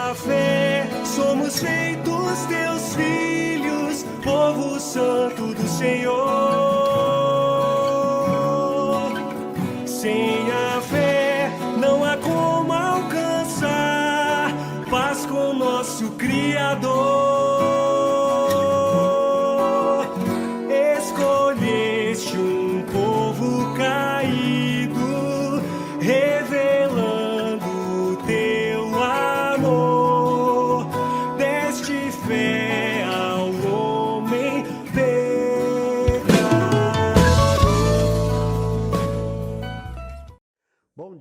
a fé somos feitos teus filhos, povo santo do Senhor. Sem a fé não há como alcançar paz com nosso Criador. Escolheste um povo caído, revelando teu amor. Deste fé ao homem pecador. Bom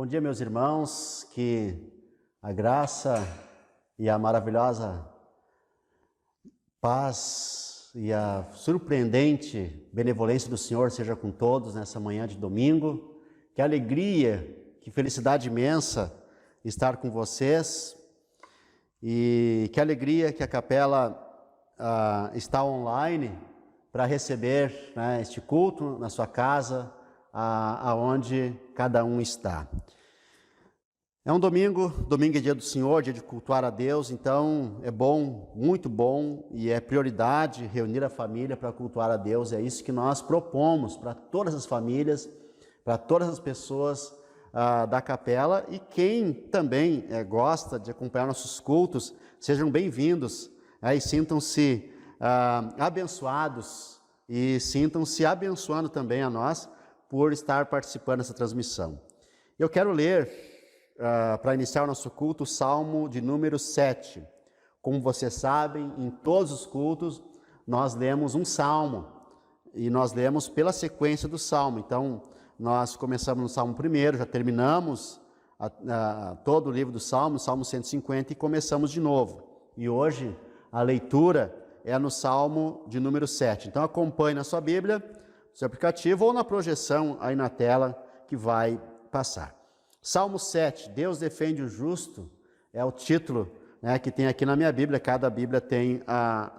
dia meus irmãos, que a graça e a maravilhosa paz e a surpreendente benevolência do Senhor seja com todos nessa manhã de domingo. Que alegria, que felicidade imensa estar com vocês e que alegria que a capela está online para receber, né, este culto na sua casa, aonde cada um está. É um domingo é dia do Senhor, dia de cultuar a Deus, então é bom, muito bom, e é prioridade reunir a família para cultuar a Deus. É isso que nós propomos para todas as famílias, para todas as pessoas da capela, e quem também gosta de acompanhar nossos cultos, sejam bem-vindos, e sintam-se abençoados, e sintam-se abençoando também a nós por estar participando dessa transmissão. Eu quero ler, para iniciar o nosso culto, o Salmo de número 7. Como vocês sabem, em todos os cultos nós lemos um Salmo, e nós lemos pela sequência do Salmo. Então, nós começamos no Salmo 1, já terminamos todo o livro do Salmo, Salmo 150, e começamos de novo. E hoje a leitura é no Salmo de número 7. Então, acompanhe na sua Bíblia, no seu aplicativo, ou na projeção aí na tela que vai passar. Salmo 7, Deus defende o justo, é o título, né, que tem aqui na minha Bíblia. Cada Bíblia tem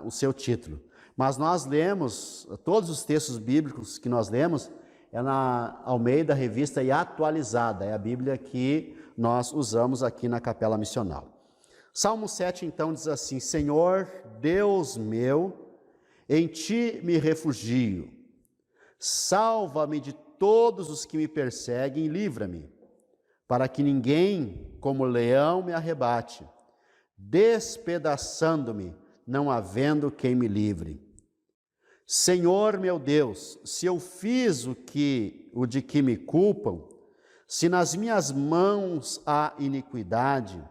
o seu título. Mas nós lemos, todos os textos bíblicos que nós lemos, é na Almeida Revista e Atualizada, é a Bíblia que nós usamos aqui na Capela Missional. Salmo 7 então diz assim: Senhor, Deus meu, em ti me refugio, salva-me de todos os que me perseguem e livra-me, para que ninguém, como leão, me arrebate, despedaçando-me, não havendo quem me livre. Senhor meu Deus, se eu fiz o de que me culpam, se nas minhas mãos há iniquidade,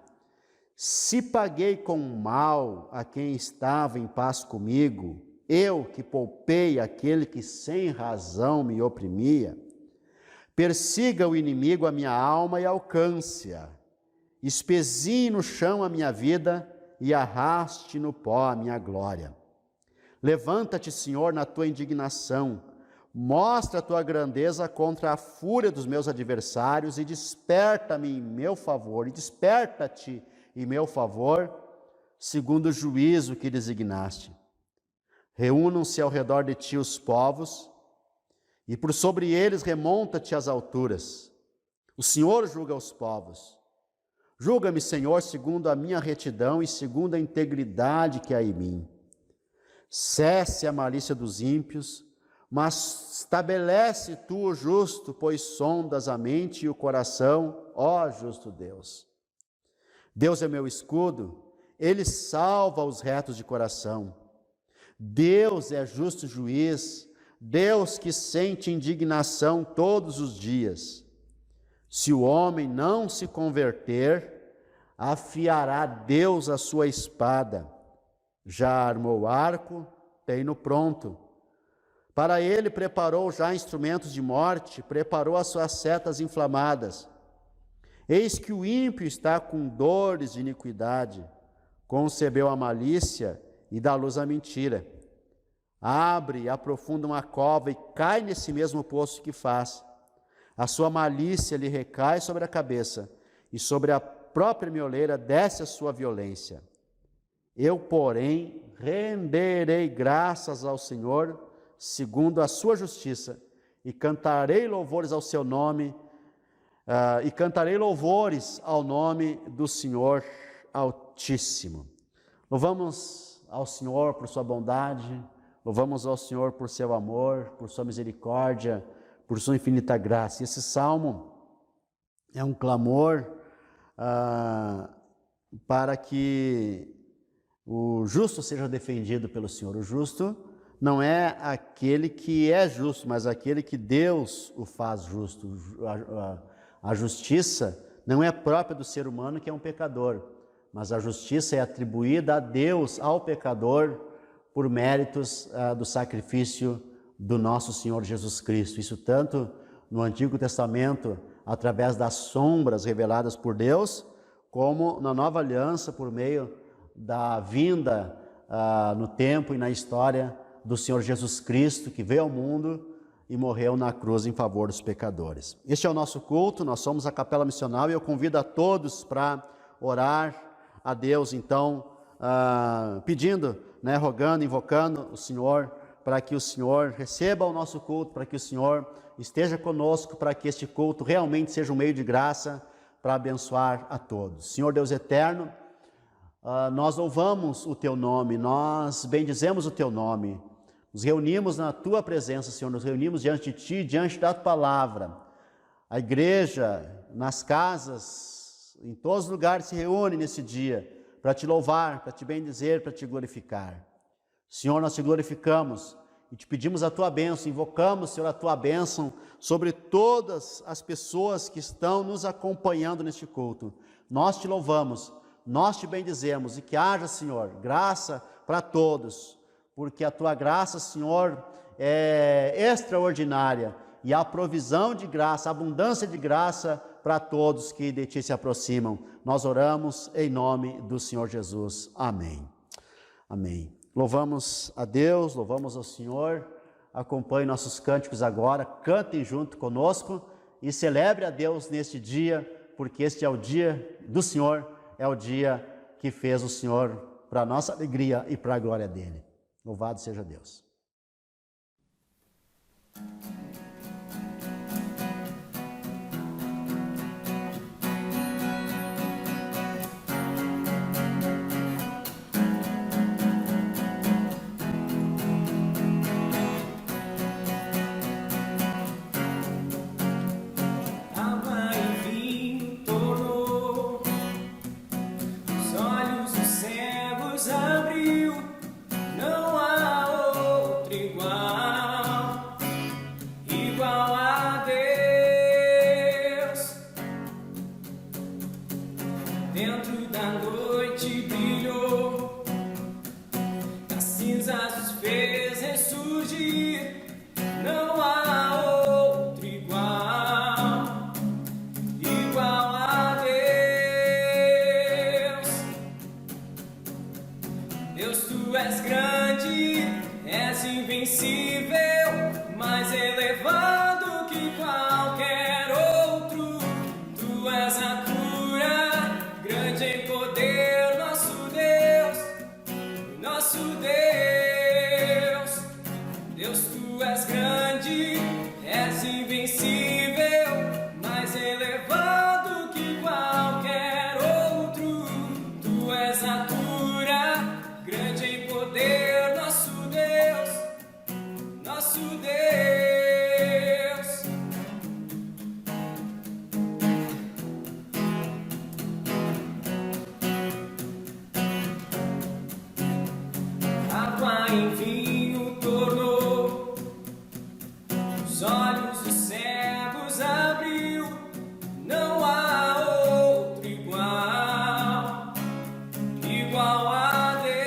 se paguei com mal a quem estava em paz comigo, eu que poupei aquele que sem razão me oprimia, persiga o inimigo a minha alma e alcance-a, espezie no chão a minha vida e arraste no pó a minha glória. Levanta-te, Senhor, na tua indignação, mostra a tua grandeza contra a fúria dos meus adversários e desperta-me em meu favor, e desperta-te em meu favor, segundo o juízo que designaste. Reúnam-se ao redor de ti os povos, e por sobre eles remonta-te às alturas. O Senhor julga os povos. Julga-me, Senhor, segundo a minha retidão e segundo a integridade que há em mim. Cesse a malícia dos ímpios, mas estabelece tu o justo, pois sondas a mente e o coração, ó justo Deus. Deus é meu escudo, ele salva os retos de coração. Deus é justo juiz, Deus que sente indignação todos os dias. Se o homem não se converter, afiará Deus a sua espada. Já armou o arco, tem-no pronto. Para ele preparou já instrumentos de morte, preparou as suas setas inflamadas. Eis que o ímpio está com dores de iniquidade, concebeu a malícia e dá luz à mentira. Abre e aprofunda uma cova e cai nesse mesmo poço que faz. A sua malícia lhe recai sobre a cabeça, e sobre a própria mioleira desce a sua violência. Eu, porém, renderei graças ao Senhor, segundo a sua justiça, e cantarei louvores ao seu nome, e cantarei louvores ao nome do Senhor Altíssimo. Louvamos ao Senhor por sua bondade, louvamos ao Senhor por seu amor, por sua misericórdia, por sua infinita graça. E esse salmo é um clamor para que o justo seja defendido pelo Senhor. O justo não é aquele que é justo, mas aquele que Deus o faz justo. A justiça não é própria do ser humano, que é um pecador, mas a justiça é atribuída a Deus, ao pecador, por méritos do sacrifício do nosso Senhor Jesus Cristo. Isso tanto no Antigo Testamento, através das sombras reveladas por Deus, como na Nova Aliança, por meio da vinda no tempo e na história do Senhor Jesus Cristo, que veio ao mundo e morreu na cruz em favor dos pecadores. Este é o nosso culto, nós somos a Capela Missional e eu convido a todos para orar a Deus, então, pedindo, rogando, invocando o Senhor, para que o Senhor receba o nosso culto, para que o Senhor esteja conosco, para que este culto realmente seja um meio de graça para abençoar a todos. Senhor Deus eterno, nós louvamos o Teu nome, nós bendizemos o Teu nome, nos reunimos na Tua presença, Senhor, nos reunimos diante de Ti, diante da Tua palavra. A igreja, nas casas, em todos os lugares se reúne nesse dia para Te louvar, para Te bendizer, para Te glorificar. Senhor, nós Te glorificamos e Te pedimos a Tua bênção, invocamos, Senhor, a Tua bênção sobre todas as pessoas que estão nos acompanhando neste culto. Nós Te louvamos, nós Te bendizemos e que haja, Senhor, graça para todos, porque a Tua graça, Senhor, é extraordinária e a provisão de graça, a abundância de graça para todos que de Ti se aproximam. Nós oramos em nome do Senhor Jesus. Amém. Amém. Louvamos a Deus, louvamos ao Senhor. Acompanhe nossos cânticos agora, cantem junto conosco e celebre a Deus neste dia, porque este é o dia do Senhor, é o dia que fez o Senhor para a nossa alegria e para a glória dEle. Louvado seja Deus. Água e vinho tornou, os olhos dos cegos abriu. Não há outro igual, igual a Deus. Dentro da noite brilhou, das cinzas os fez ressurgir. Não há outro igual, igual a Deus. Deus, Tu és grande, és invencível, mais elevado que qualquer outro. Tu és a cura, grande em poder, nosso Deus, nosso Deus. Deus, Tu és grande, és invencível, mais elevado que qualquer outro. Tu és a cura, grande em poder, nosso Deus, nosso Deus. Água em vinho tornou, os olhos dos cegos abriu. Não há outro igual, igual a Deus.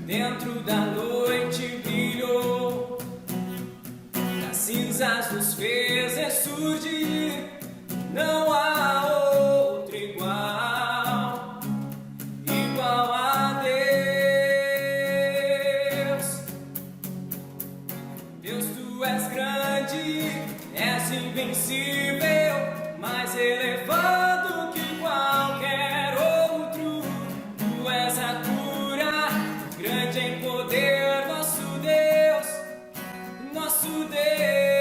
Dentro da noite brilhou, das cinzas nos fez ressurgir. Não há outro igual, igual a Deus. Deus, Tu és grande, és invencível, mais elevado que qualquer outro. Tu és a cura, grande em poder, nosso Deus, nosso Deus.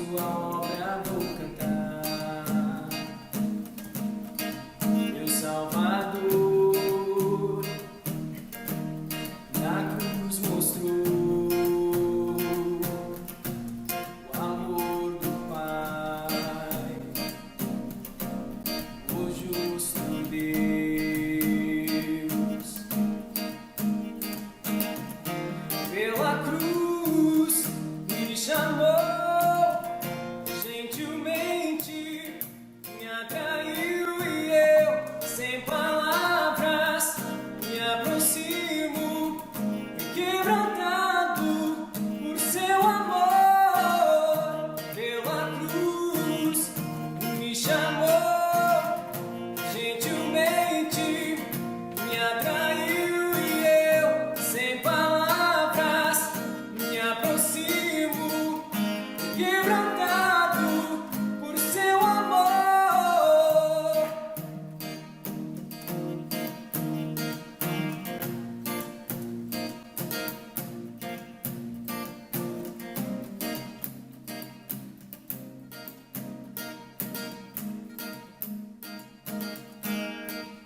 sua obra vou cantar. Meu Salvador na cruz mostrou o amor do Pai, o justo Deus. Pela cruz me chamou, gentilmente me atraiu e eu, sem palavras, me aproximo, quebrantado por seu amor. Pela cruz me chamou, gentilmente me atraiu e eu, sem palavras, me aproximo, quebrantado por seu amor.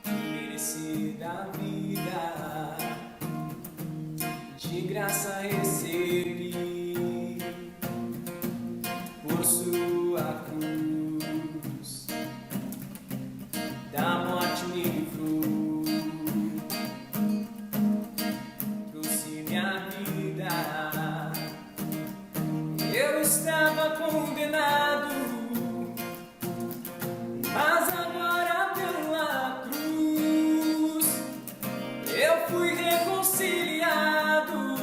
Merecida vida, de graça recebi, por sua cruz, da morte me livrou, trouxe minha vida. Eu estava condenado, mas agora pela cruz eu fui reconciliado.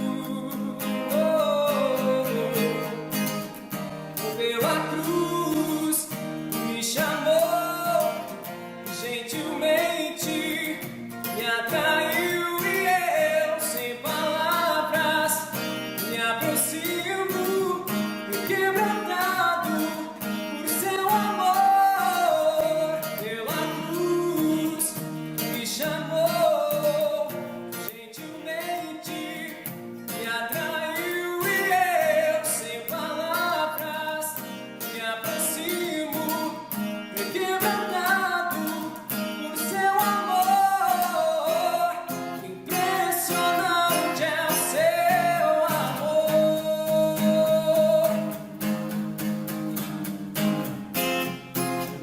Pela cruz me chamou, gentilmente me atraiu e eu, sem palavras, me aproximo, quebrantado por seu amor. Pela cruz me chamou, gentilmente me atraiu e eu, sem palavras, me aproximo, quebrantado por seu amor. Impressionante é o seu amor.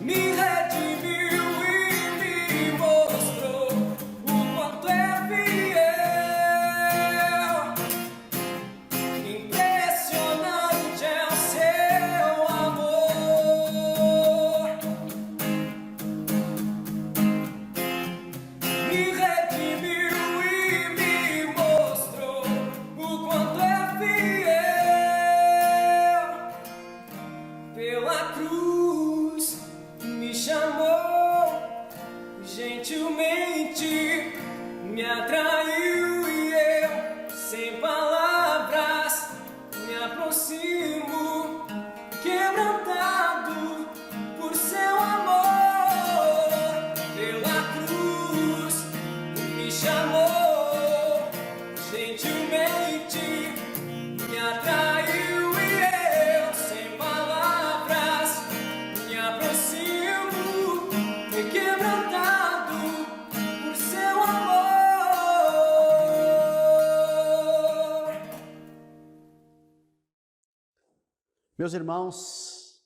Me redimiu e me mostrou o quanto é fiel. Impressionante é o seu amor. Me redimiu e me mostrou o quanto é fiel. Pela cruz me chamou, gentilmente me atraiu e eu, sem palavras, me aproximo, quebrantado por seu amor. Pela cruz me chamou, gentilmente me atraiu e eu, sem palavras, me aproximo, quebrantado por seu amor. Meus irmãos,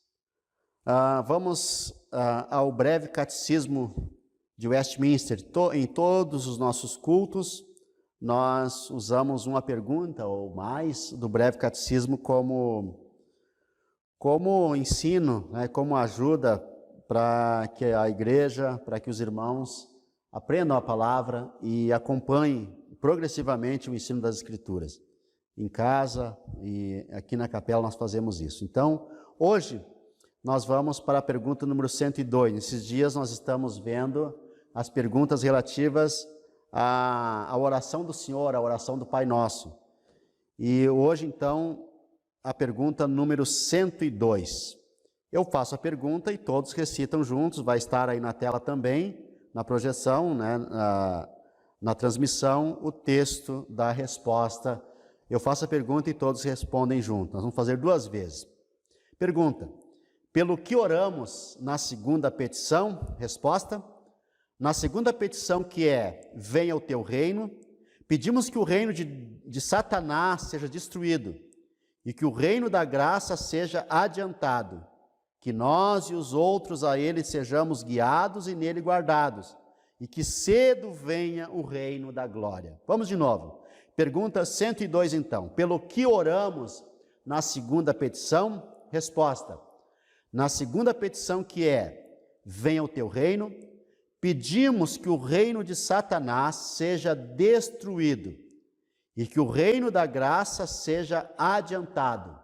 vamos ao breve catecismo de Westminster. Em todos os nossos cultos, nós usamos uma pergunta ou mais do breve catecismo como ensino, né, como ajuda para que a igreja, para que os irmãos aprendam a palavra e acompanhem progressivamente o ensino das Escrituras. Em casa e aqui na capela nós fazemos isso. Então, hoje nós vamos para a pergunta número 102. Nesses dias nós estamos vendo as perguntas relativas à oração do Senhor, à oração do Pai Nosso. E hoje, então, a pergunta número 102. Eu faço a pergunta e todos recitam juntos, vai estar aí na tela também, na projeção, né, na transmissão, o texto da resposta. Eu faço a pergunta e todos respondem juntos. Nós vamos fazer duas vezes. Pergunta: pelo que oramos na segunda petição? Resposta: na segunda petição, que é, venha o teu reino, pedimos que o reino de Satanás seja destruído e que o reino da graça seja adiantado, que nós e os outros a ele sejamos guiados e nele guardados, e que cedo venha o reino da glória. Vamos de novo. Pergunta 102 então. Pelo que oramos na segunda petição? Resposta: na segunda petição, que é, venha o teu reino, pedimos que o reino de Satanás seja destruído e que o reino da graça seja adiantado,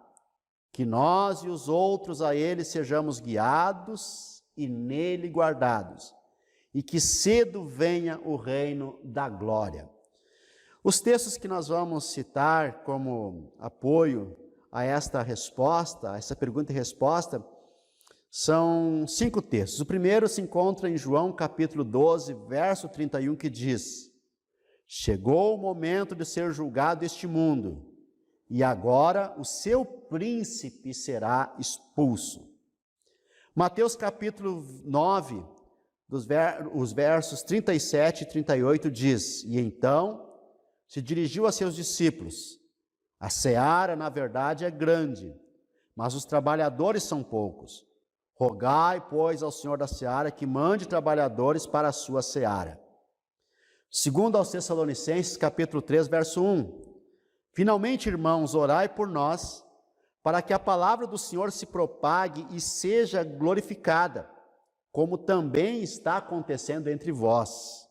que nós e os outros a ele sejamos guiados e nele guardados, e que cedo venha o reino da glória. Os textos que nós vamos citar como apoio a esta resposta, a essa pergunta e resposta, são 5 textos. O primeiro se encontra em João capítulo 12, verso 31, que diz: chegou o momento de ser julgado este mundo, e agora o seu príncipe será expulso. Mateus capítulo 9, os versos 37 e 38 diz: e então se dirigiu a seus discípulos: a seara, na verdade, é grande, mas os trabalhadores são poucos. Rogai, pois, ao Senhor da seara que mande trabalhadores para a sua seara. Segundo aos Tessalonicenses, capítulo 3, verso 1. Finalmente, irmãos, orai por nós, para que a palavra do Senhor se propague e seja glorificada, como também está acontecendo entre vós.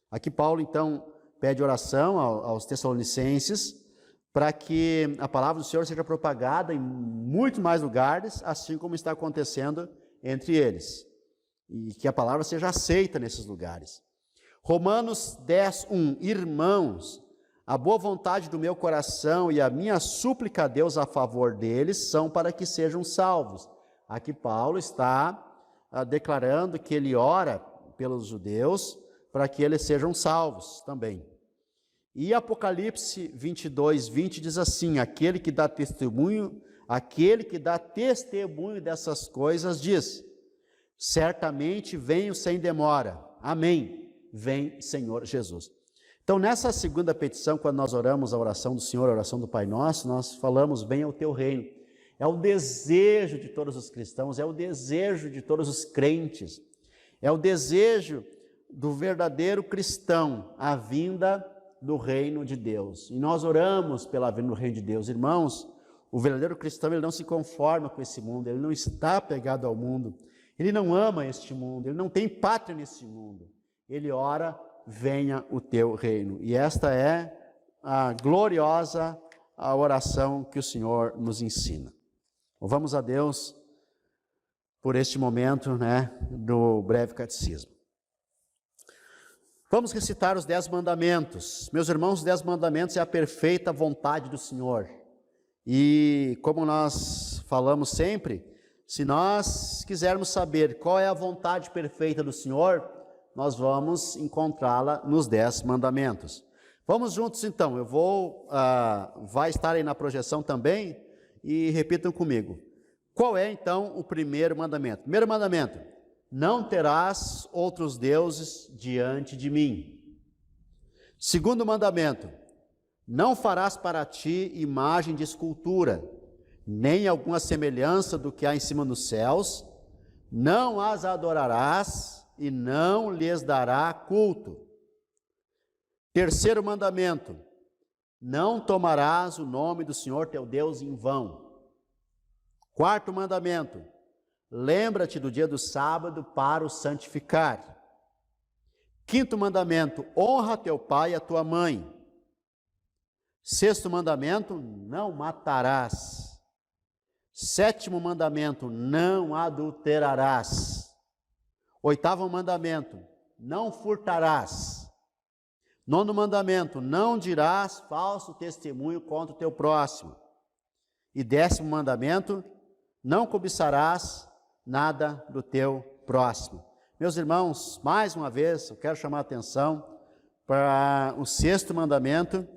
Aqui Paulo, então, pede oração aos Tessalonicenses, para que a palavra do Senhor seja propagada em muito mais lugares, assim como está acontecendo entre eles, e que a palavra seja aceita nesses lugares. Romanos 10, 1. Irmãos, a boa vontade do meu coração e a minha súplica a Deus a favor deles são para que sejam salvos. Aqui Paulo está declarando que ele ora pelos judeus para que eles sejam salvos também. E Apocalipse 22, 20 diz assim: aquele que dá testemunho dessas coisas diz: certamente venho sem demora. Amém. Vem, Senhor Jesus. Então, nessa segunda petição, quando nós oramos a oração do Senhor, a oração do Pai Nosso, nós falamos: venha o teu reino. É o desejo de todos os cristãos, é o desejo de todos os crentes, é o desejo do verdadeiro cristão, a vinda do reino de Deus. E nós oramos pela vinda do reino de Deus. Irmãos, o verdadeiro cristão, ele não se conforma com esse mundo, ele não está apegado ao mundo, ele não ama este mundo, ele não tem pátria nesse mundo. Ele ora: venha o teu reino. E esta é a gloriosa oração que o Senhor nos ensina. Louvamos a Deus por este momento, do breve catecismo. Vamos recitar os 10 mandamentos. Meus irmãos, os 10 mandamentos é a perfeita vontade do Senhor. E como nós falamos sempre, se nós quisermos saber qual é a vontade perfeita do Senhor, nós vamos encontrá-la nos 10 mandamentos. Vamos juntos então, vai estar aí na projeção também, e repitam comigo. Qual é então o primeiro mandamento? Primeiro mandamento: não terás outros deuses diante de mim. Segundo mandamento: não farás para ti imagem de escultura, nem alguma semelhança do que há em cima dos céus, não as adorarás e não lhes dará culto. Terceiro mandamento: não tomarás o nome do Senhor teu Deus em vão. Quarto mandamento: lembra-te do dia do sábado para o santificar. Quinto mandamento: honra teu pai e a tua mãe. Sexto mandamento: não matarás. Sétimo mandamento: não adulterarás. Oitavo mandamento: não furtarás. Nono mandamento: não dirás falso testemunho contra o teu próximo. E 10º mandamento: não cobiçarás nada do teu próximo. Meus irmãos, mais uma vez, eu quero chamar a atenção para o 6º mandamento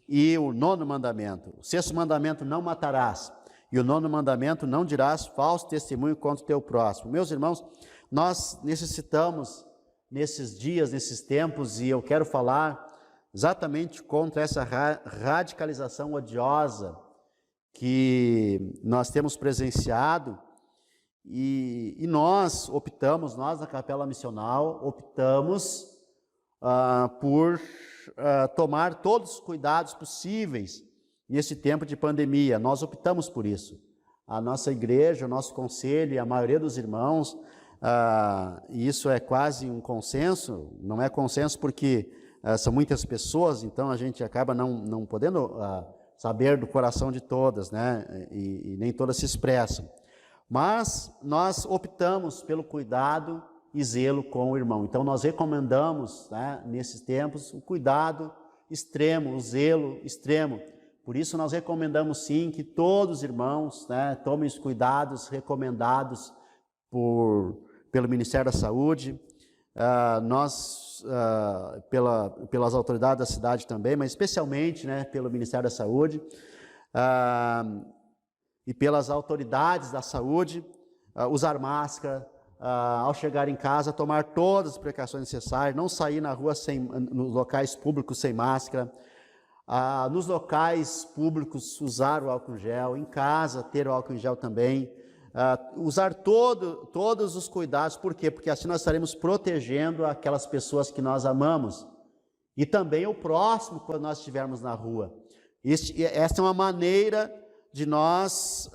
e o 9º mandamento. O 6º mandamento: não matarás. E o 9º mandamento, não dirás falso testemunho contra o teu próximo. Meus irmãos, nós necessitamos, nesses dias, nesses tempos, e eu quero falar exatamente contra essa radicalização odiosa que nós temos presenciado, e nós optamos, nós na Capela Missional, optamos por tomar todos os cuidados possíveis nesse tempo de pandemia. Nós optamos por isso. A nossa igreja, o nosso conselho e a maioria dos irmãos, e isso é quase um consenso, não é consenso porque são muitas pessoas, então a gente acaba não podendo saber do coração de todas, né? E nem todas se expressam. Mas nós optamos pelo cuidado e zelo com o irmão. Então nós recomendamos, né, nesses tempos, o cuidado extremo, o zelo extremo. Por isso nós recomendamos sim que todos os irmãos, né, tomem os cuidados recomendados pelo Ministério da Saúde, pelas autoridades da cidade também, mas especialmente, né, pelo Ministério da Saúde, e pelas autoridades da saúde, usar máscara, ao chegar em casa, tomar todas as precauções necessárias, não sair na rua nos locais públicos sem máscara, nos locais públicos usar o álcool gel, em casa ter o álcool em gel também, usar todos os cuidados. Por quê? Porque assim nós estaremos protegendo aquelas pessoas que nós amamos e também o próximo quando nós estivermos na rua. Esta é uma maneira de nós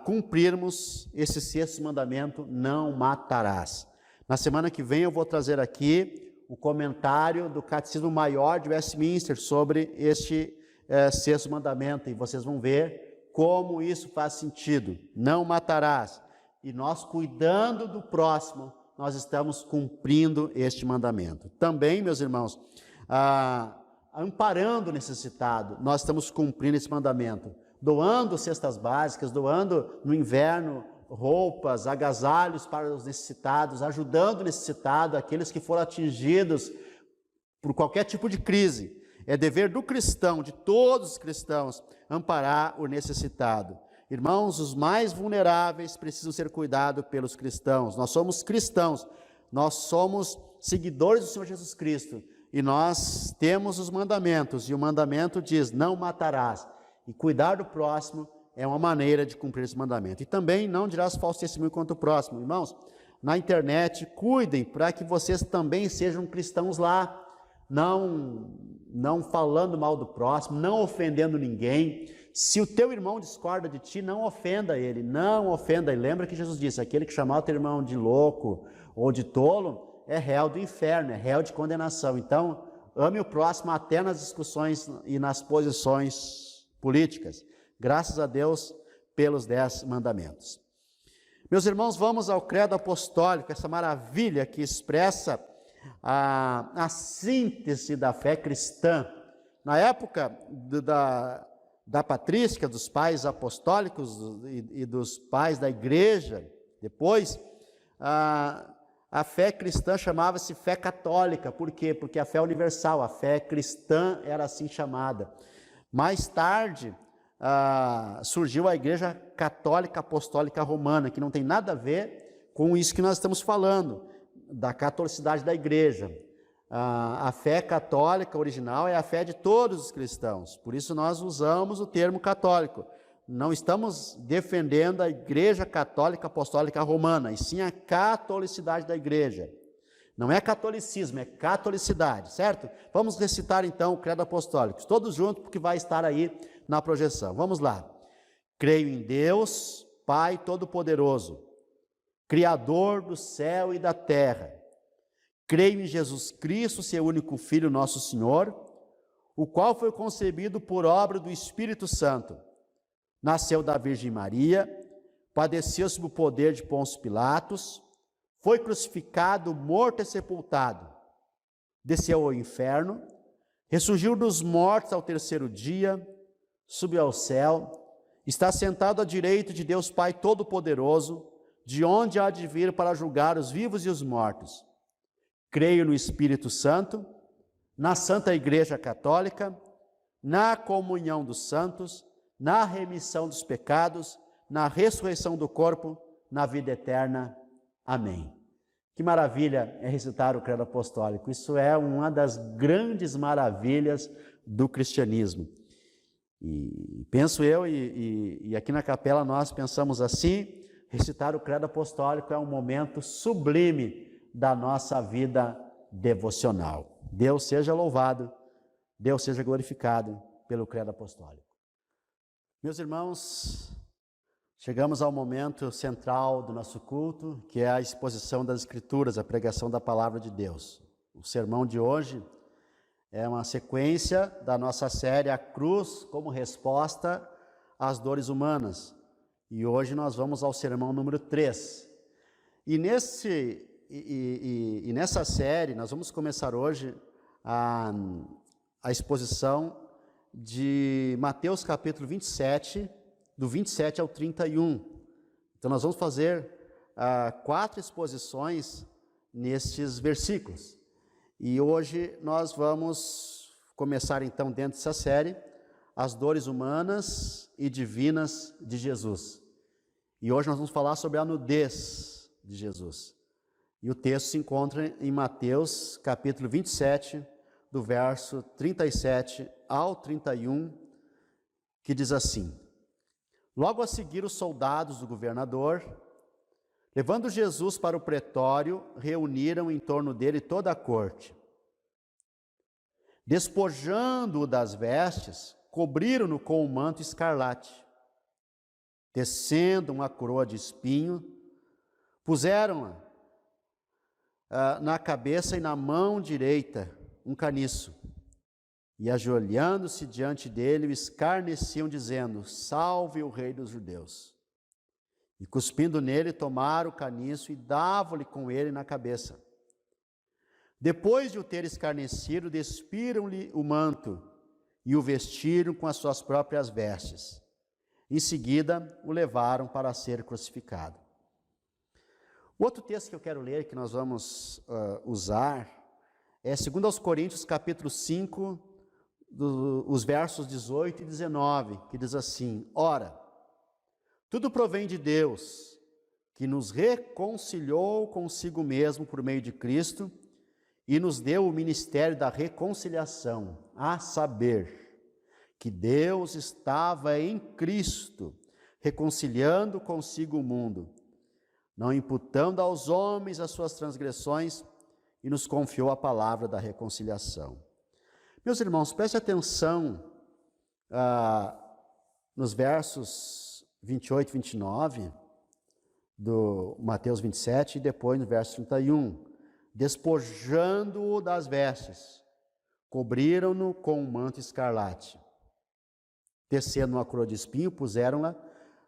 cumprirmos esse 6º mandamento, não matarás. Na semana que vem eu vou trazer aqui o comentário do Catecismo Maior de Westminster sobre este 6º mandamento, e vocês vão ver como isso faz sentido. Não matarás. E nós, cuidando do próximo, nós estamos cumprindo este mandamento. Também, meus irmãos, amparando o necessitado, nós estamos cumprindo esse mandamento. Doando cestas básicas, doando no inverno roupas, agasalhos para os necessitados, ajudando o necessitado, aqueles que foram atingidos por qualquer tipo de crise. É dever do cristão, de todos os cristãos, amparar o necessitado. Irmãos, os mais vulneráveis precisam ser cuidados pelos cristãos. Nós somos cristãos, nós somos seguidores do Senhor Jesus Cristo, e nós temos os mandamentos, e o mandamento diz, não matarás. E cuidar do próximo é uma maneira de cumprir esse mandamento. E também não dirás falso testemunho contra o próximo. Irmãos, na internet, cuidem para que vocês também sejam cristãos lá, não falando mal do próximo, não ofendendo ninguém. Se o teu irmão discorda de ti, não ofenda ele, não ofenda ele. Lembra que Jesus disse, aquele que chamar o teu irmão de louco ou de tolo, é réu do inferno, é réu de condenação. Então, ame o próximo até nas discussões e nas posições políticas. Graças a Deus pelos 10 mandamentos. Meus irmãos, vamos ao credo apostólico, essa maravilha que expressa a síntese da fé cristã. Na época da patrística, dos pais apostólicos e dos pais da igreja, depois, a fé cristã chamava-se fé católica. Por quê? Porque a fé universal, a fé cristã era assim chamada. Mais tarde, surgiu a Igreja Católica Apostólica Romana, que não tem nada a ver com isso que nós estamos falando, da catolicidade da igreja. A fé católica original é a fé de todos os cristãos, por isso nós usamos o termo católico. Não estamos defendendo a Igreja Católica Apostólica Romana, e sim a catolicidade da igreja. Não é catolicismo, é catolicidade, certo? Vamos recitar então o credo apostólico, todos juntos, porque vai estar aí na projeção. Vamos lá. Creio em Deus, Pai Todo-Poderoso, Criador do céu e da terra. Creio em Jesus Cristo, seu único Filho, nosso Senhor, o qual foi concebido por obra do Espírito Santo. Nasceu da Virgem Maria, padeceu sob o poder de Pôncio Pilatos, foi crucificado, morto e sepultado. Desceu ao inferno, ressurgiu dos mortos ao 3º dia, subiu ao céu, está sentado à direita de Deus Pai Todo-Poderoso, de onde há de vir para julgar os vivos e os mortos. Creio no Espírito Santo, na Santa Igreja Católica, na comunhão dos santos, na remissão dos pecados, na ressurreição do corpo, na vida eterna. Amém. Que maravilha é recitar o credo apostólico. Isso é uma das grandes maravilhas do cristianismo. E penso eu, e aqui na capela nós pensamos assim, recitar o credo apostólico é um momento sublime da nossa vida devocional. Deus seja louvado, Deus seja glorificado pelo credo apostólico. Meus irmãos, chegamos ao momento central do nosso culto, que é a exposição das Escrituras, a pregação da Palavra de Deus. O sermão de hoje é uma sequência da nossa série A Cruz como Resposta às Dores Humanas. E hoje nós vamos ao sermão número 3. E nessa série, nós vamos começar hoje a exposição de Mateus capítulo 27, do 27 ao 31. Então nós vamos fazer 4 exposições nestes versículos. E hoje nós vamos começar então dentro dessa série, as dores humanas e divinas de Jesus. E hoje nós vamos falar sobre a nudez de Jesus. E o texto se encontra em Mateus capítulo 27, do verso 37 ao 31, que diz assim: Logo a seguir, os soldados do governador, levando Jesus para o pretório, reuniram em torno dele toda a corte. Despojando-o das vestes, cobriram-no com um manto escarlate. Tecendo uma coroa de espinho, puseram-a na cabeça e na mão direita um caniço. E ajoelhando-se diante dele, o escarneciam, dizendo: Salve o Rei dos Judeus. E cuspindo nele, tomaram o caniço e davam-lhe com ele na cabeça. Depois de o ter escarnecido, despiram-lhe o manto e o vestiram com as suas próprias vestes. Em seguida, o levaram para ser crucificado. O outro texto que eu quero ler, que nós vamos usar, é 2 Coríntios capítulo 5, os versos 18 e 19, que diz assim: Ora, tudo provém de Deus, que nos reconciliou consigo mesmo por meio de Cristo e nos deu o ministério da reconciliação, a saber, que Deus estava em Cristo, reconciliando consigo o mundo, não imputando aos homens as suas transgressões, e nos confiou a palavra da reconciliação. Meus irmãos, preste atenção nos versos 28 e 29 do Mateus 27 e depois no verso 31. Despojando-o das vestes, cobriram-no com um manto escarlate. Tecendo uma coroa de espinho, puseram-la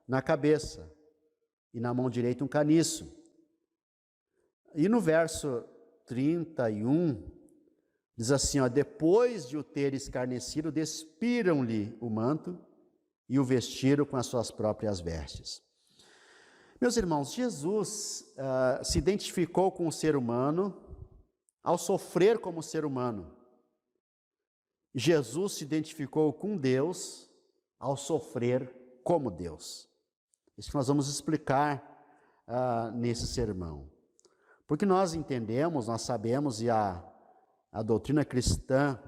na cabeça e na mão direita um caniço. E no verso 31, diz assim, depois de o ter escarnecido, despiram-lhe o manto e o vestiram com as suas próprias vestes. Meus irmãos, Jesus se identificou com o ser humano ao sofrer como ser humano. Jesus se identificou com Deus ao sofrer como Deus. Isso que nós vamos explicar nesse sermão. Porque nós entendemos, nós sabemos, e a doutrina cristã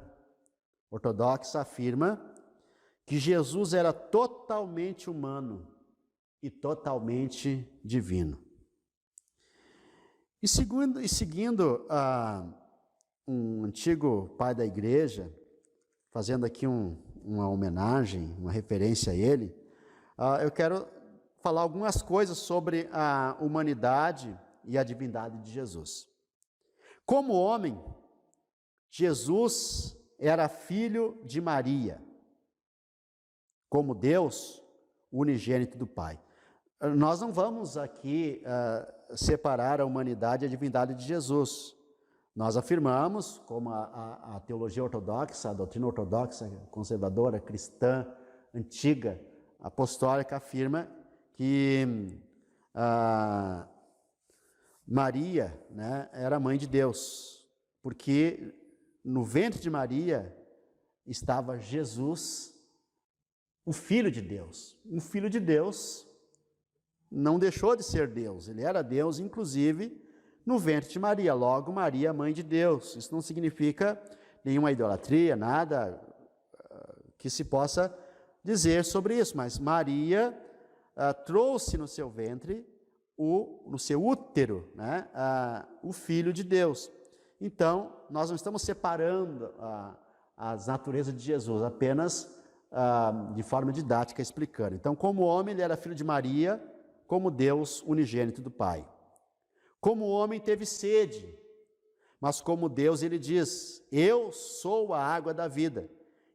ortodoxa afirma que Jesus era totalmente humano e totalmente divino. E seguindo um antigo pai da igreja, fazendo aqui uma homenagem, uma referência a ele, eu quero falar algumas coisas sobre a humanidade e a divindade de Jesus. Como homem, Jesus era filho de Maria. Como Deus, unigênito do Pai. Nós não vamos aqui separar a humanidade e a divindade de Jesus. Nós afirmamos, como a teologia ortodoxa, a doutrina ortodoxa, conservadora, cristã, antiga, apostólica, afirma que Maria, né, era mãe de Deus, porque no ventre de Maria estava Jesus, o Filho de Deus. Um Filho de Deus não deixou de ser Deus, ele era Deus, inclusive, no ventre de Maria. Logo, Maria, mãe de Deus. Isso não significa nenhuma idolatria, nada que se possa dizer sobre isso, mas Maria trouxe no seu ventre, no seu útero, né, o Filho de Deus. Então, nós não estamos separando as naturezas de Jesus, apenas de forma didática explicando. Então, como homem, ele era filho de Maria, como Deus unigênito do Pai. Como homem, teve sede, mas como Deus, ele diz: eu sou a água da vida,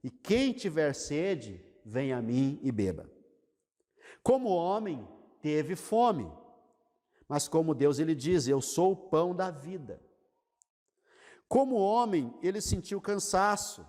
e quem tiver sede, venha a mim e beba. Como homem, teve fome, mas como Deus, ele diz: eu sou o pão da vida. Como homem, ele sentiu cansaço,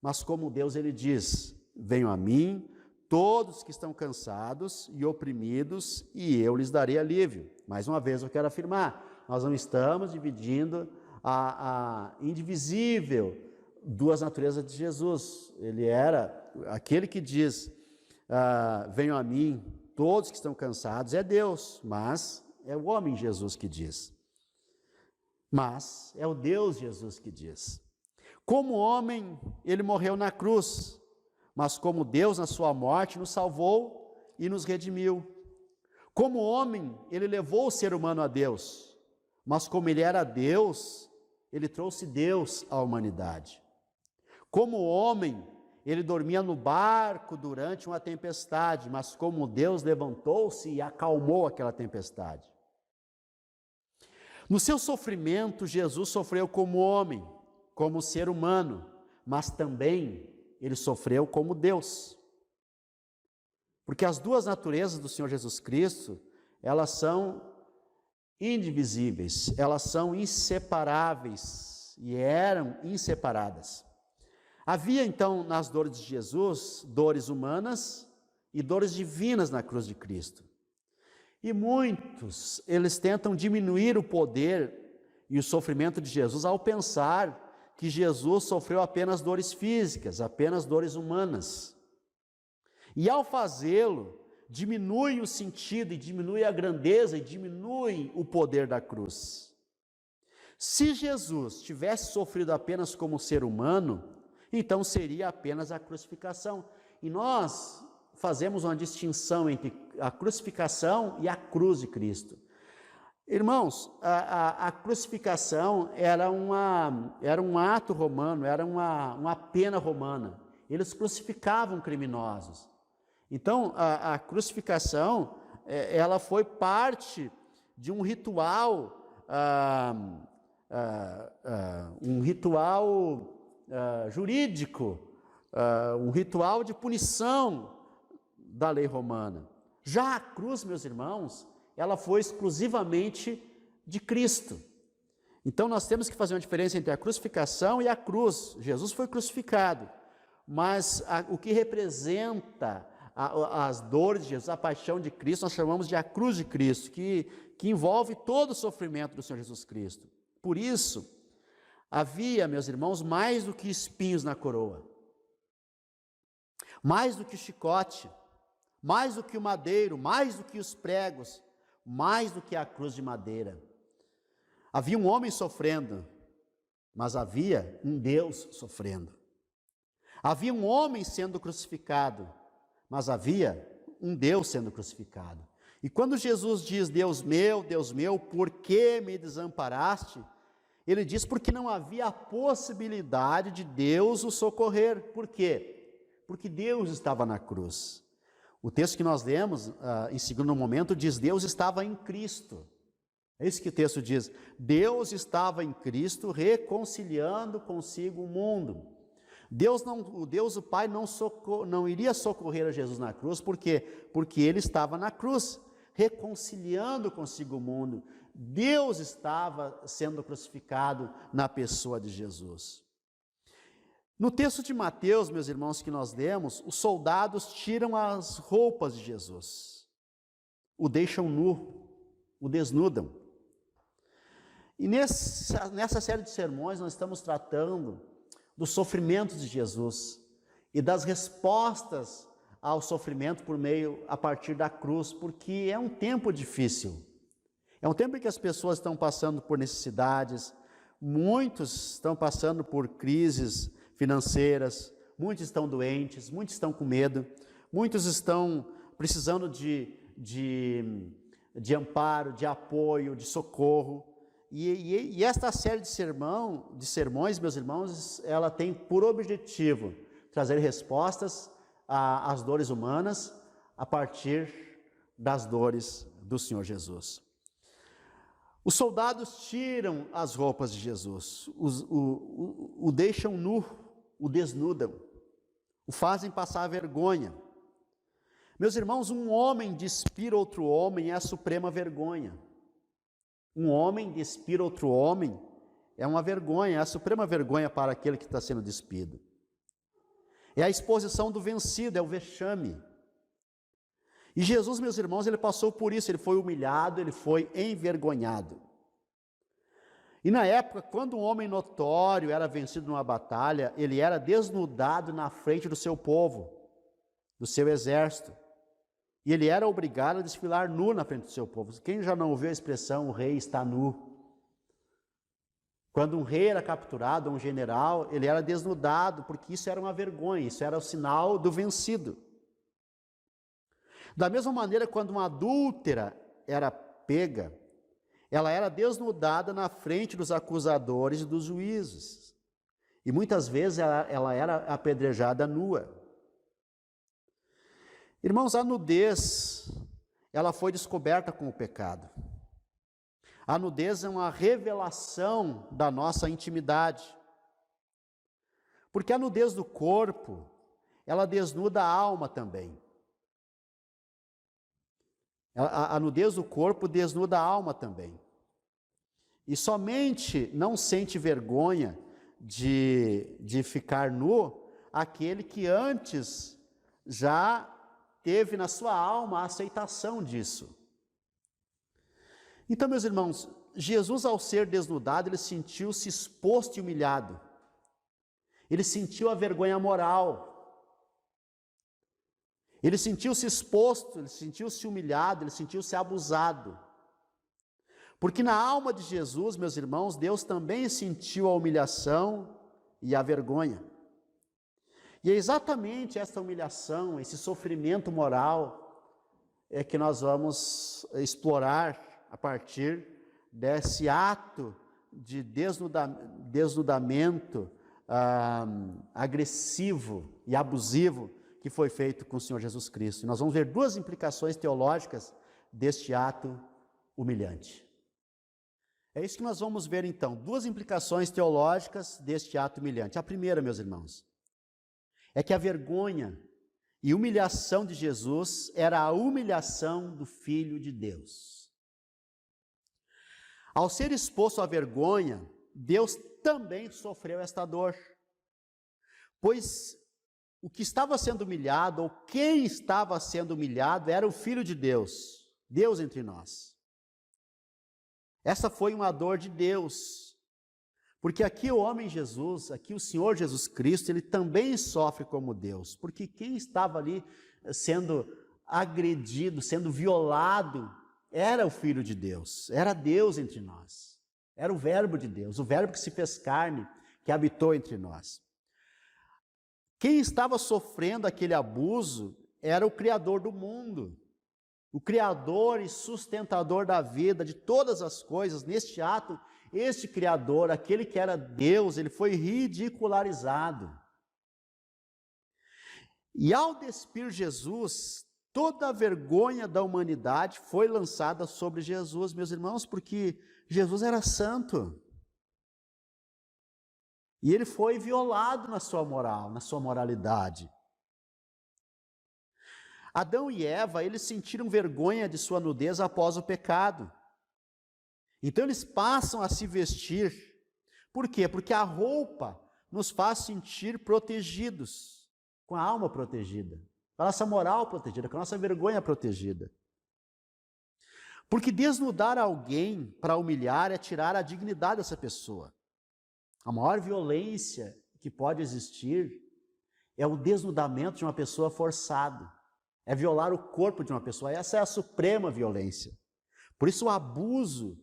mas como Deus, ele diz: venham a mim todos que estão cansados e oprimidos, e eu lhes darei alívio. Mais uma vez eu quero afirmar, nós não estamos dividindo a indivisível duas naturezas de Jesus. Ele era aquele que diz: venham a mim todos que estão cansados, é Deus, mas é o homem Jesus que diz. Mas é o Deus Jesus que diz. Como homem, ele morreu na cruz, mas como Deus, na sua morte, nos salvou e nos redimiu. Como homem, ele levou o ser humano a Deus, mas como ele era Deus, ele trouxe Deus à humanidade. Como homem, ele dormia no barco durante uma tempestade, mas como Deus, levantou-se e acalmou aquela tempestade. No seu sofrimento, Jesus sofreu como homem, como ser humano, mas também ele sofreu como Deus. Porque as duas naturezas do Senhor Jesus Cristo, elas são indivisíveis, elas são inseparáveis e eram inseparadas. Havia então nas dores de Jesus, dores humanas e dores divinas na cruz de Cristo. E muitos, eles tentam diminuir o poder e o sofrimento de Jesus ao pensar que Jesus sofreu apenas dores físicas, apenas dores humanas. E ao fazê-lo, diminui o sentido, e diminui a grandeza, e diminui o poder da cruz. Se Jesus tivesse sofrido apenas como ser humano, então seria apenas a crucificação. E nós fazemos uma distinção entre a crucificação e a cruz de Cristo. Irmãos, a crucificação era um ato romano, era uma pena romana. Eles crucificavam criminosos. Então, a crucificação, ela foi parte de um ritual, jurídico, um ritual de punição da lei romana. Já a cruz, meus irmãos, ela foi exclusivamente de Cristo. Então nós temos que fazer uma diferença entre a crucificação e a cruz. Jesus foi crucificado, mas o que representa as dores de Jesus, a paixão de Cristo, nós chamamos de a cruz de Cristo, que envolve todo o sofrimento do Senhor Jesus Cristo. Por isso, havia, meus irmãos, mais do que espinhos na coroa, mais do que o chicote, mais do que o madeiro, mais do que os pregos, mais do que a cruz de madeira. Havia um homem sofrendo, mas havia um Deus sofrendo. Havia um homem sendo crucificado, mas havia um Deus sendo crucificado. E quando Jesus diz: Deus meu, por que me desamparaste? Ele diz porque não havia a possibilidade de Deus o socorrer. Por quê? Porque Deus estava na cruz. O texto que nós lemos, em segundo momento, diz: Deus estava em Cristo. É isso que o texto diz. Deus estava em Cristo reconciliando consigo o mundo. Deus o Pai não iria socorrer a Jesus na cruz, por quê? Porque ele estava na cruz, reconciliando consigo o mundo. Deus estava sendo crucificado na pessoa de Jesus. No texto de Mateus, meus irmãos, que nós lemos, os soldados tiram as roupas de Jesus, o deixam nu, o desnudam. E nessa série de sermões nós estamos tratando dos sofrimentos de Jesus e das respostas ao sofrimento a partir da cruz, porque é um tempo difícil. É um tempo em que as pessoas estão passando por necessidades, muitos estão passando por crises financeiras, muitos estão doentes, muitos estão com medo, muitos estão precisando de amparo, de apoio, de socorro. E esta série de sermões, meus irmãos, ela tem por objetivo trazer respostas às dores humanas a partir das dores do Senhor Jesus. Os soldados tiram as roupas de Jesus, o deixam nu, o desnudam, o fazem passar vergonha. Meus irmãos, um homem despir outro homem é a suprema vergonha. Um homem despir outro homem é uma vergonha, é a suprema vergonha para aquele que está sendo despido. É a exposição do vencido, é o vexame. E Jesus, meus irmãos, ele passou por isso, ele foi humilhado, ele foi envergonhado. E na época, quando um homem notório era vencido numa batalha, ele era desnudado na frente do seu povo, do seu exército. E ele era obrigado a desfilar nu na frente do seu povo. Quem já não ouviu a expressão, o rei está nu? Quando um rei era capturado, um general, ele era desnudado, porque isso era uma vergonha, isso era o sinal do vencido. Da mesma maneira, quando uma adúltera era pega, ela era desnudada na frente dos acusadores e dos juízes. E muitas vezes ela era apedrejada nua. Irmãos, a nudez, ela foi descoberta com o pecado. A nudez é uma revelação da nossa intimidade. Porque a nudez do corpo, ela desnuda a alma também. A nudez do corpo desnuda a alma também. E somente não sente vergonha de ficar nu aquele que antes já teve na sua alma a aceitação disso. Então, meus irmãos, Jesus, ao ser desnudado, ele sentiu-se exposto e humilhado. Ele sentiu a vergonha moral. Ele sentiu-se exposto, ele sentiu-se humilhado, ele sentiu-se abusado. Porque na alma de Jesus, meus irmãos, Deus também sentiu a humilhação e a vergonha. E é exatamente essa humilhação, esse sofrimento moral, é que nós vamos explorar a partir desse ato de desnudamento agressivo e abusivo que foi feito com o Senhor Jesus Cristo. E nós vamos ver duas implicações teológicas deste ato humilhante. É isso que nós vamos ver então, duas implicações teológicas deste ato humilhante. A primeira, meus irmãos, é que a vergonha e humilhação de Jesus era a humilhação do Filho de Deus. Ao ser exposto à vergonha, Deus também sofreu esta dor, pois o que estava sendo humilhado, ou quem estava sendo humilhado, era o Filho de Deus, Deus entre nós. Essa foi uma dor de Deus, porque aqui o homem Jesus, aqui o Senhor Jesus Cristo, ele também sofre como Deus, porque quem estava ali sendo agredido, sendo violado, era o Filho de Deus, era Deus entre nós, era o Verbo de Deus, o Verbo que se fez carne, que habitou entre nós. Quem estava sofrendo aquele abuso era o Criador do mundo, o Criador e sustentador da vida, de todas as coisas. Neste ato, este Criador, aquele que era Deus, ele foi ridicularizado. E ao despir Jesus, toda a vergonha da humanidade foi lançada sobre Jesus, meus irmãos, porque Jesus era santo. E ele foi violado na sua moral, na sua moralidade. Adão e Eva, eles sentiram vergonha de sua nudez após o pecado. Então eles passam a se vestir. Por quê? Porque a roupa nos faz sentir protegidos, com a alma protegida, com a nossa moral protegida, com a nossa vergonha protegida. Porque desnudar alguém para humilhar é tirar a dignidade dessa pessoa. A maior violência que pode existir é o desnudamento de uma pessoa forçado, é violar o corpo de uma pessoa. Essa é a suprema violência. Por isso o abuso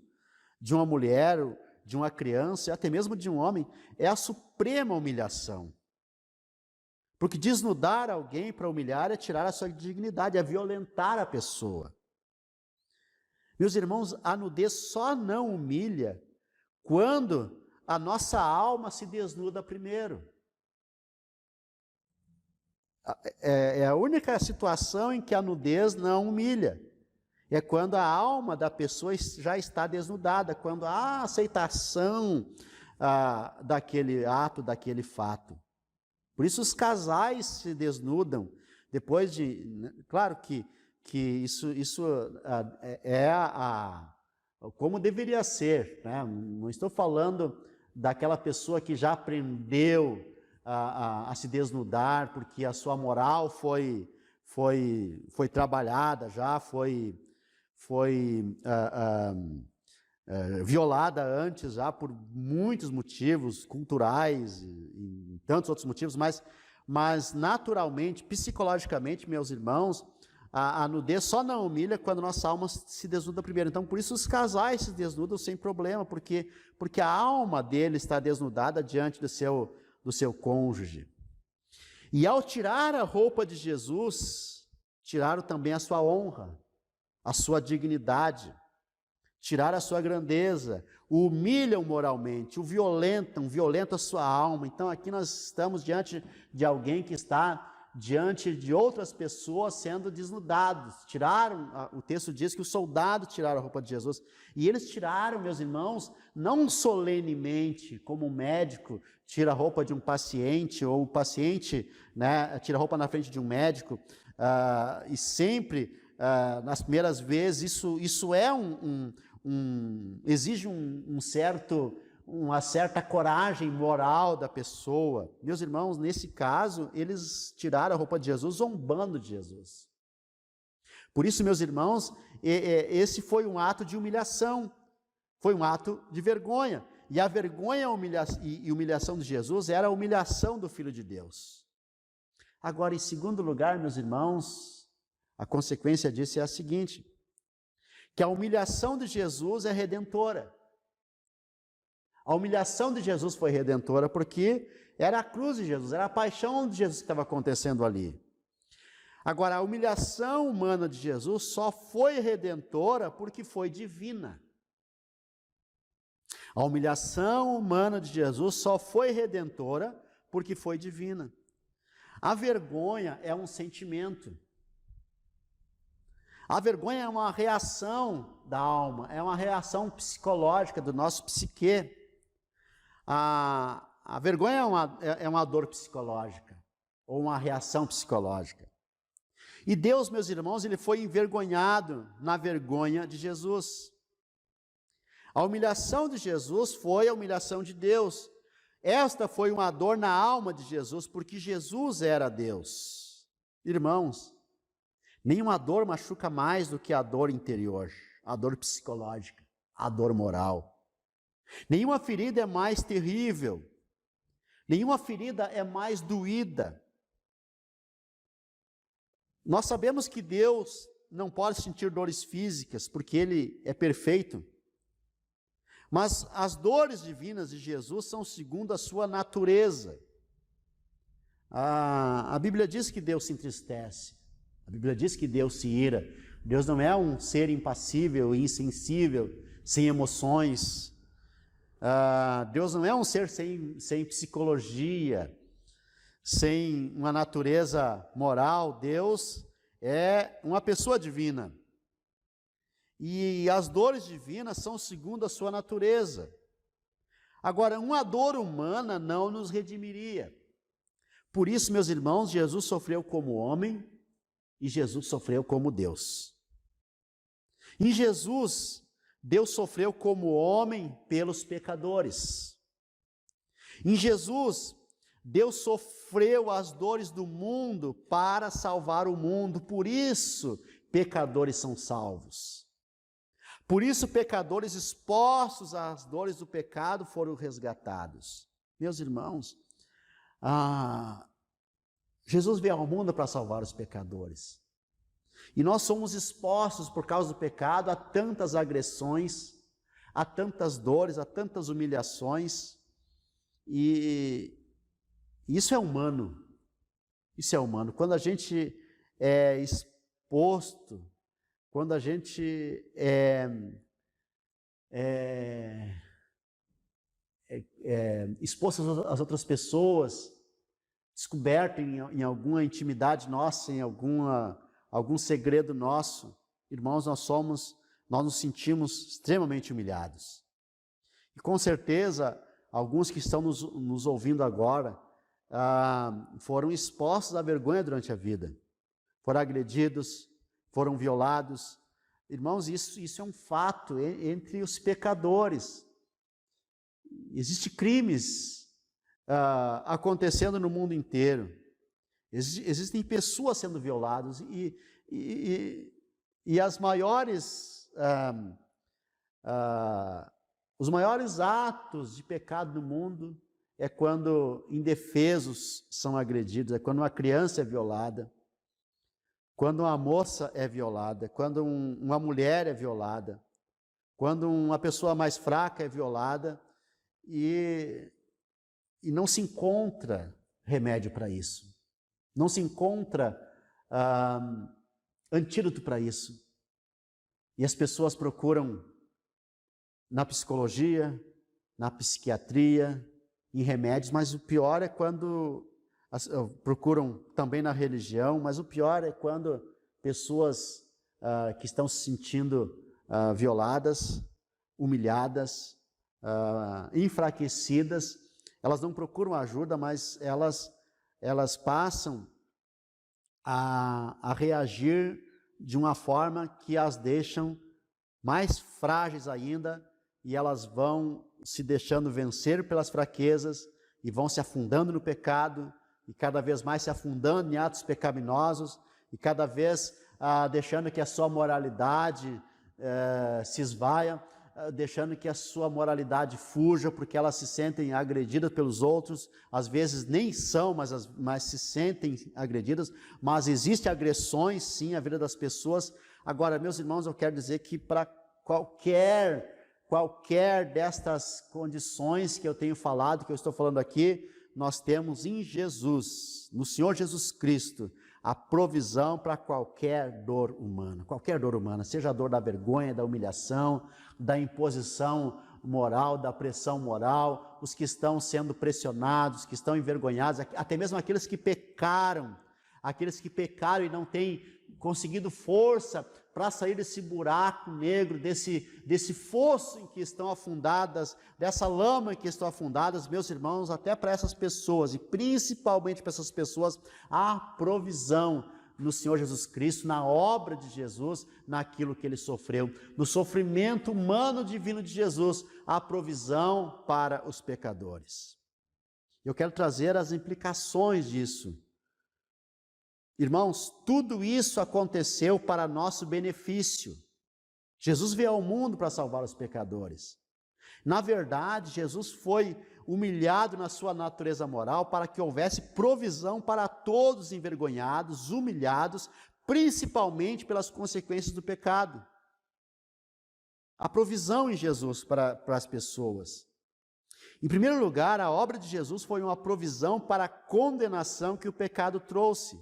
de uma mulher, de uma criança, até mesmo de um homem, é a suprema humilhação. Porque desnudar alguém para humilhar é tirar a sua dignidade, é violentar a pessoa. Meus irmãos, a nudez só não humilha quando a nossa alma se desnuda primeiro. É a única situação em que a nudez não humilha. É quando a alma da pessoa já está desnudada, quando há aceitação daquele ato, daquele fato. Por isso os casais se desnudam depois de... Claro que isso é como deveria ser, né? Não estou falando daquela pessoa que já aprendeu a se desnudar porque a sua moral foi trabalhada, já foi violada antes, já por muitos motivos culturais e tantos outros motivos, mas naturalmente, psicologicamente, meus irmãos, a nudez só não humilha quando nossa alma se desnuda primeiro. Então, por isso os casais se desnudam sem problema, porque a alma dele está desnudada diante do seu cônjuge. E ao tirar a roupa de Jesus, tiraram também a sua honra, a sua dignidade, tiraram a sua grandeza, o humilham moralmente, o violentam a sua alma. Então aqui nós estamos diante de alguém que está diante de outras pessoas sendo desnudados. O texto diz que os soldados tiraram a roupa de Jesus. E eles tiraram, meus irmãos, não solenemente, como um médico tira a roupa de um paciente, ou o paciente, né, tira a roupa na frente de um médico, e sempre, nas primeiras vezes, isso é exige uma certa coragem moral da pessoa. Meus irmãos, nesse caso, eles tiraram a roupa de Jesus zombando de Jesus. Por isso, meus irmãos, esse foi um ato de humilhação, foi um ato de vergonha. E a vergonha e humilhação de Jesus era a humilhação do Filho de Deus. Agora, em segundo lugar, meus irmãos, a consequência disso é a seguinte, que a humilhação de Jesus é redentora. A humilhação de Jesus foi redentora porque era a cruz de Jesus, era a paixão de Jesus que estava acontecendo ali. Agora, a humilhação humana de Jesus só foi redentora porque foi divina. A humilhação humana de Jesus só foi redentora porque foi divina. A vergonha é um sentimento. A vergonha é uma reação da alma, é uma reação psicológica do nosso psique. A vergonha é uma dor psicológica, ou uma reação psicológica. E Deus, meus irmãos, ele foi envergonhado na vergonha de Jesus. A humilhação de Jesus foi a humilhação de Deus. Esta foi uma dor na alma de Jesus, porque Jesus era Deus. Irmãos, nenhuma dor machuca mais do que a dor interior, a dor psicológica, a dor moral. Nenhuma ferida é mais terrível, nenhuma ferida é mais doída. Nós sabemos que Deus não pode sentir dores físicas, porque Ele é perfeito. Mas as dores divinas de Jesus são segundo a sua natureza. A Bíblia diz que Deus se entristece, a Bíblia diz que Deus se ira. Deus não é um ser impassível, insensível, sem emoções. Deus não é um ser sem psicologia, sem uma natureza moral. Deus é uma pessoa divina. E as dores divinas são segundo a sua natureza. Agora, uma dor humana não nos redimiria. Por isso, meus irmãos, Jesus sofreu como homem e Jesus sofreu como Deus. Em Jesus, Deus sofreu como homem pelos pecadores. Em Jesus, Deus sofreu as dores do mundo para salvar o mundo. Por isso, pecadores são salvos. Por isso, pecadores expostos às dores do pecado foram resgatados. Meus irmãos, Jesus veio ao mundo para salvar os pecadores. E nós somos expostos, por causa do pecado, a tantas agressões, a tantas dores, a tantas humilhações. E isso é humano. Isso é humano. Quando a gente é exposto, quando a gente exposto às outras pessoas, descoberto em alguma intimidade nossa, em algum segredo nosso, irmãos, nós nos sentimos extremamente humilhados. E com certeza, alguns que estão nos ouvindo agora, foram expostos à vergonha durante a vida, foram agredidos, foram violados. Irmãos, isso é um fato entre os pecadores. Existem crimes acontecendo no mundo inteiro. Existem pessoas sendo violadas e as maiores, os maiores atos de pecado no mundo é quando indefesos são agredidos, é quando uma criança é violada, quando uma moça é violada, quando uma mulher é violada, quando uma pessoa mais fraca é violada e não se encontra remédio para isso, não se encontra antídoto para isso. E as pessoas procuram na psicologia, na psiquiatria, em remédios, mas o pior é quando procuram também na religião, mas o pior é quando pessoas que estão se sentindo violadas, humilhadas, enfraquecidas, elas não procuram ajuda, mas elas passam a reagir de uma forma que as deixam mais frágeis ainda, e elas vão se deixando vencer pelas fraquezas e vão se afundando no pecado e cada vez mais se afundando em atos pecaminosos e cada vez deixando que a sua moralidade se esvaia, deixando que a sua moralidade fuja, porque elas se sentem agredidas pelos outros, às vezes nem são, mas se sentem agredidas, mas existem agressões sim na vida das pessoas. Agora, meus irmãos, eu quero dizer que para qualquer destas condições que eu tenho falado, que eu estou falando aqui, nós temos em Jesus, no Senhor Jesus Cristo, a provisão para qualquer dor humana, seja a dor da vergonha, da humilhação, da imposição moral, da pressão moral, os que estão sendo pressionados, que estão envergonhados, até mesmo aqueles que pecaram e não têm conseguido força para sair desse buraco negro, desse fosso em que estão afundadas, dessa lama em que estão afundadas, meus irmãos, até para essas pessoas, e principalmente para essas pessoas, há provisão no Senhor Jesus Cristo, na obra de Jesus, naquilo que ele sofreu, no sofrimento humano divino de Jesus, há provisão para os pecadores. Eu quero trazer as implicações disso. Irmãos, tudo isso aconteceu para nosso benefício. Jesus veio ao mundo para salvar os pecadores. Na verdade, Jesus foi humilhado na sua natureza moral para que houvesse provisão para todos envergonhados, humilhados, principalmente pelas consequências do pecado. A provisão em Jesus para as pessoas. Em primeiro lugar, a obra de Jesus foi uma provisão para a condenação que o pecado trouxe.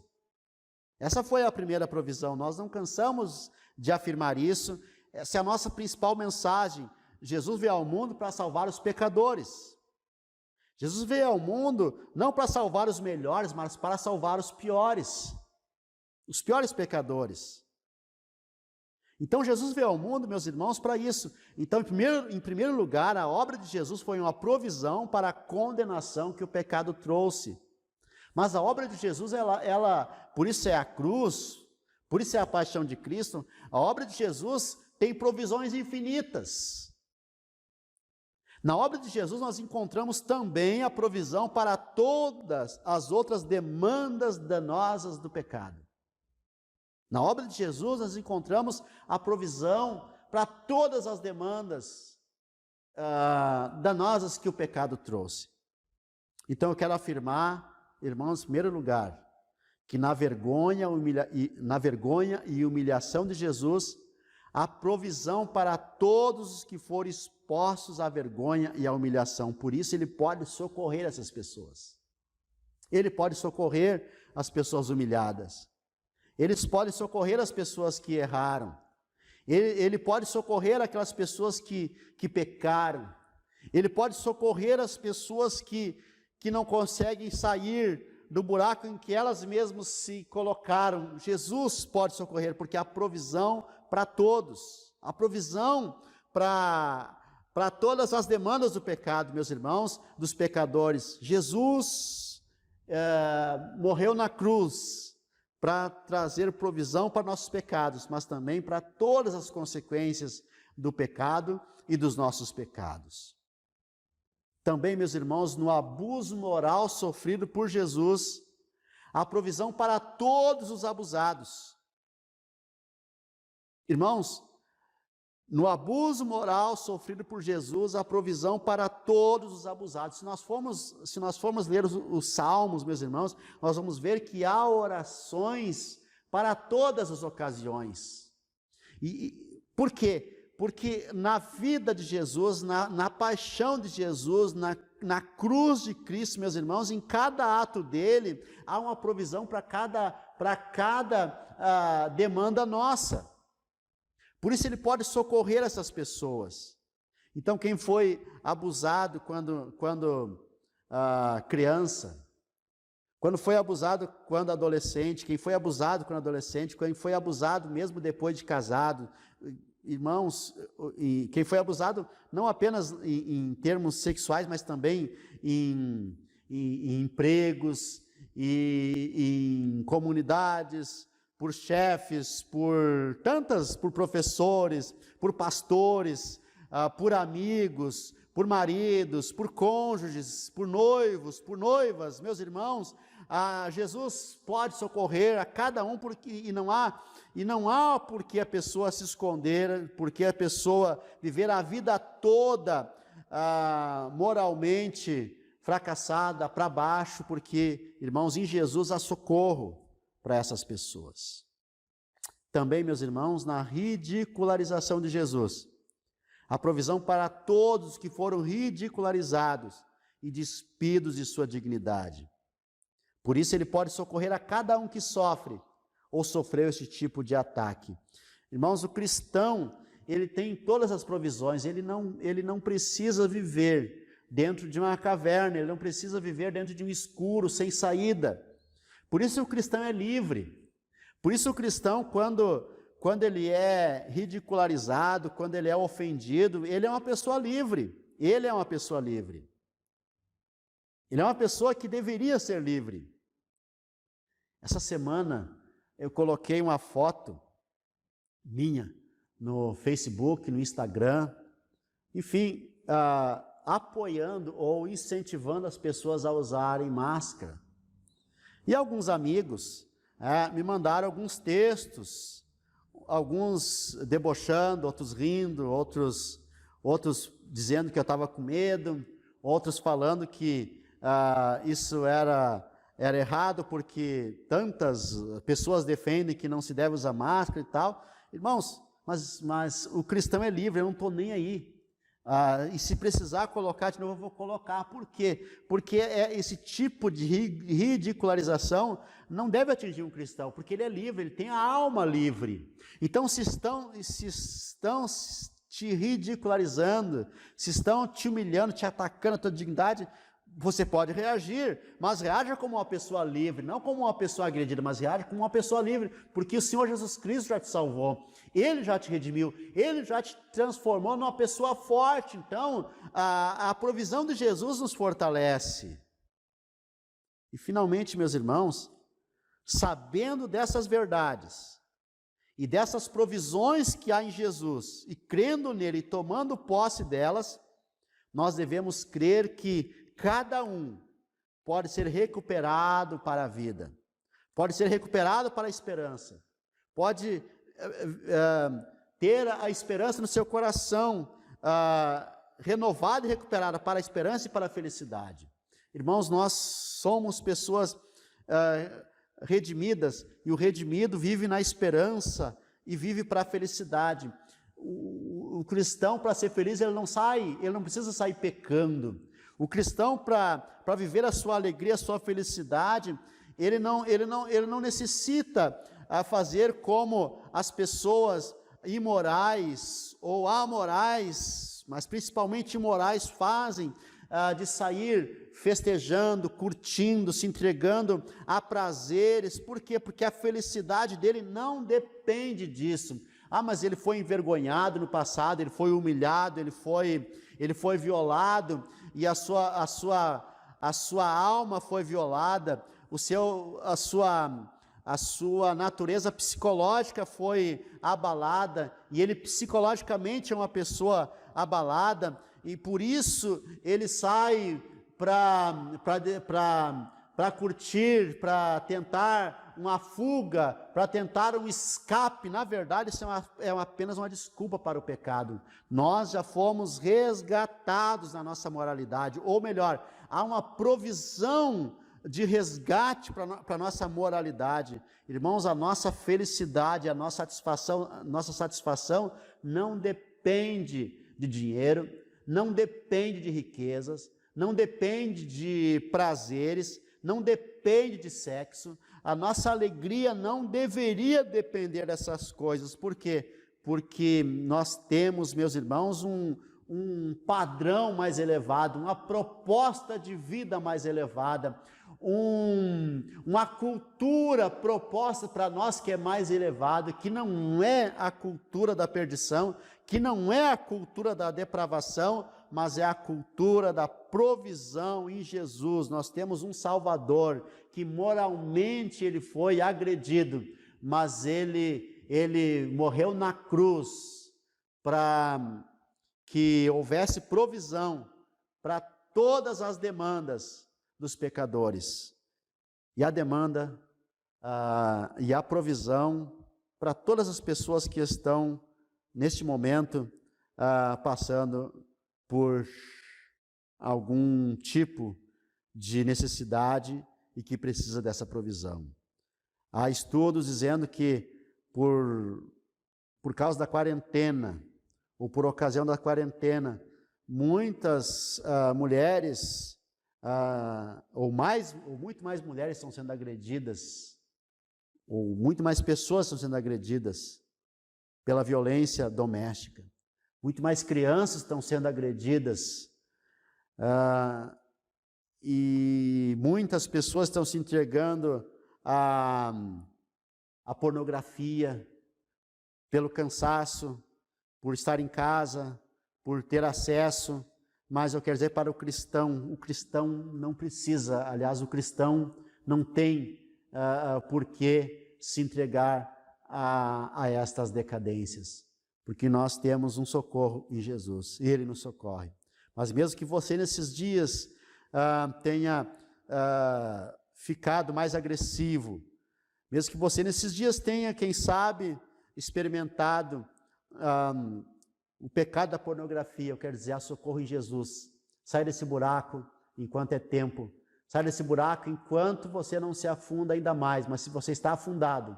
Essa foi a primeira provisão, nós não cansamos de afirmar isso, essa é a nossa principal mensagem. Jesus veio ao mundo para salvar os pecadores. Jesus veio ao mundo não para salvar os melhores, mas para salvar os piores pecadores. Então Jesus veio ao mundo, meus irmãos, para isso. Então, em primeiro lugar, a obra de Jesus foi uma provisão para a condenação que o pecado trouxe. Mas a obra de Jesus, ela, por isso é a cruz, por isso é a paixão de Cristo, a obra de Jesus tem provisões infinitas. Na obra de Jesus nós encontramos também a provisão para todas as outras demandas danosas do pecado. Na obra de Jesus nós encontramos a provisão para todas as demandas danosas que o pecado trouxe. Então eu quero afirmar, irmãos, em primeiro lugar, que na vergonha e humilhação de Jesus, há provisão para todos os que forem expostos à vergonha e à humilhação. Por isso ele pode socorrer essas pessoas. Ele pode socorrer as pessoas humilhadas. Ele pode socorrer as pessoas que erraram. Ele pode socorrer aquelas pessoas que pecaram. Ele pode socorrer as pessoas que não conseguem sair do buraco em que elas mesmas se colocaram. Jesus pode socorrer, porque há provisão para todos. Há provisão para todas as demandas do pecado, meus irmãos, dos pecadores. Jesus morreu na cruz para trazer provisão para nossos pecados, mas também para todas as consequências do pecado e dos nossos pecados. Também, meus irmãos, no abuso moral sofrido por Jesus, há provisão para todos os abusados. Irmãos, no abuso moral sofrido por Jesus, há provisão para todos os abusados. Se nós formos ler os Salmos, meus irmãos, nós vamos ver que há orações para todas as ocasiões. E por quê? Porque na vida de Jesus, na paixão de Jesus, na cruz de Cristo, meus irmãos, em cada ato dele, há uma provisão para cada demanda nossa. Por isso ele pode socorrer essas pessoas. Então quem foi abusado quando criança, quando foi abusado quando adolescente, quem foi abusado quando adolescente, quem foi abusado mesmo depois de casado, irmãos, quem foi abusado não apenas em termos sexuais, mas também em empregos, em comunidades, por chefes, por professores, por pastores, por amigos, por maridos, por cônjuges, por noivos, por noivas, meus irmãos, Jesus pode socorrer a cada um, e não há por que a pessoa se esconder, porque a pessoa viver a vida toda moralmente fracassada, para baixo, porque, irmãos, em Jesus há socorro para essas pessoas. Também, meus irmãos, na ridicularização de Jesus, a provisão para todos que foram ridicularizados e despidos de sua dignidade. Por isso ele pode socorrer a cada um que sofre ou sofreu esse tipo de ataque. Irmãos, o cristão, ele tem todas as provisões, ele não precisa viver dentro de uma caverna, ele não precisa viver dentro de um escuro, sem saída. Por isso o cristão é livre. Por isso o cristão, quando ele é ridicularizado, quando ele é ofendido, ele é uma pessoa livre. Ele é uma pessoa livre. Ele é uma pessoa que deveria ser livre. Essa semana eu coloquei uma foto minha no Facebook, no Instagram, enfim, apoiando ou incentivando as pessoas a usarem máscara. E alguns amigos me mandaram alguns textos, alguns debochando, outros rindo, outros dizendo que eu estava com medo, outros falando que isso era errado porque tantas pessoas defendem que não se deve usar máscara e tal. Irmãos, mas o cristão é livre, eu não estou nem aí. E se precisar colocar de novo, eu vou colocar. Por quê? Porque esse tipo de ridicularização não deve atingir um cristão, porque ele é livre, ele tem a alma livre. Então, se estão te ridicularizando, se estão te humilhando, te atacando a tua dignidade, você pode reagir, mas reaja como uma pessoa livre, não como uma pessoa agredida, mas reaja como uma pessoa livre, porque o Senhor Jesus Cristo já te salvou, Ele já te redimiu, Ele já te transformou numa pessoa forte. Então, a provisão de Jesus nos fortalece. E finalmente, meus irmãos, sabendo dessas verdades, e dessas provisões que há em Jesus, e crendo nele e tomando posse delas, nós devemos crer que cada um pode ser recuperado para a vida, pode ser recuperado para a esperança, pode ter a esperança no seu coração renovada e recuperada para a esperança e para a felicidade. Irmãos, nós somos pessoas redimidas, e o redimido vive na esperança e vive para a felicidade. O cristão, para ser feliz, ele não precisa sair pecando. O cristão, para viver a sua alegria, a sua felicidade, ele não necessita fazer como as pessoas imorais ou amorais, mas principalmente imorais, fazem, de sair festejando, curtindo, se entregando a prazeres. Por quê? Porque a felicidade dele não depende disso. Mas ele foi envergonhado no passado, ele foi humilhado, ele foi violado, e a sua alma foi violada, a sua natureza psicológica foi abalada, e ele psicologicamente é uma pessoa abalada, e por isso ele sai para curtir, para tentar uma fuga, para tentar um escape. Na verdade, isso apenas uma desculpa para o pecado. Nós já fomos resgatados na nossa moralidade, ou melhor, há uma provisão de resgate para a nossa moralidade. Irmãos, a nossa felicidade, a nossa satisfação não depende de dinheiro, não depende de riquezas, não depende de prazeres, não depende de sexo. A nossa alegria não deveria depender dessas coisas. Por quê? Porque nós temos, meus irmãos, um padrão mais elevado, uma proposta de vida mais elevada, uma cultura proposta para nós que é mais elevada, que não é a cultura da perdição, que não é a cultura da depravação, mas é a cultura da provisão em Jesus. Nós temos um Salvador que moralmente ele foi agredido, mas ele morreu na cruz para que houvesse provisão para todas as demandas dos pecadores, e a demanda e a provisão para todas as pessoas que estão neste momento passando por algum tipo de necessidade e que precisa dessa provisão. Há estudos dizendo que por causa da quarentena, ou por ocasião da quarentena, muitas mulheres, ou muito mais mulheres estão sendo agredidas, ou muito mais pessoas estão sendo agredidas pela violência doméstica. Muito mais crianças estão sendo agredidas, e muitas pessoas estão se entregando à pornografia, pelo cansaço, por estar em casa, por ter acesso. Mas eu quero dizer para o cristão não precisa, aliás, o cristão não tem por que se entregar a estas decadências, porque nós temos um socorro em Jesus, e Ele nos socorre. Mas mesmo que você nesses dias tenha ficado mais agressivo, mesmo que você nesses dias tenha, quem sabe, experimentado o pecado da pornografia, eu quero dizer, há socorro em Jesus. Sai desse buraco enquanto é tempo, sai desse buraco enquanto você não se afunda ainda mais, mas se você está afundado,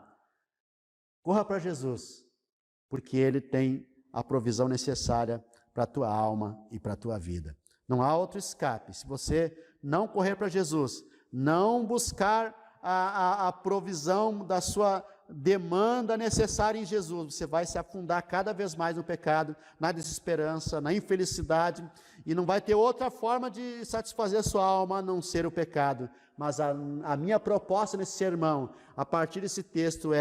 corra para Jesus, porque Ele tem a provisão necessária para a tua alma e para a tua vida. Não há outro escape. Se você não correr para Jesus, não buscar a provisão da sua demanda necessária em Jesus, você vai se afundar cada vez mais no pecado, na desesperança, na infelicidade, e não vai ter outra forma de satisfazer a sua alma a não ser o pecado. Mas a minha proposta nesse sermão, a partir desse texto,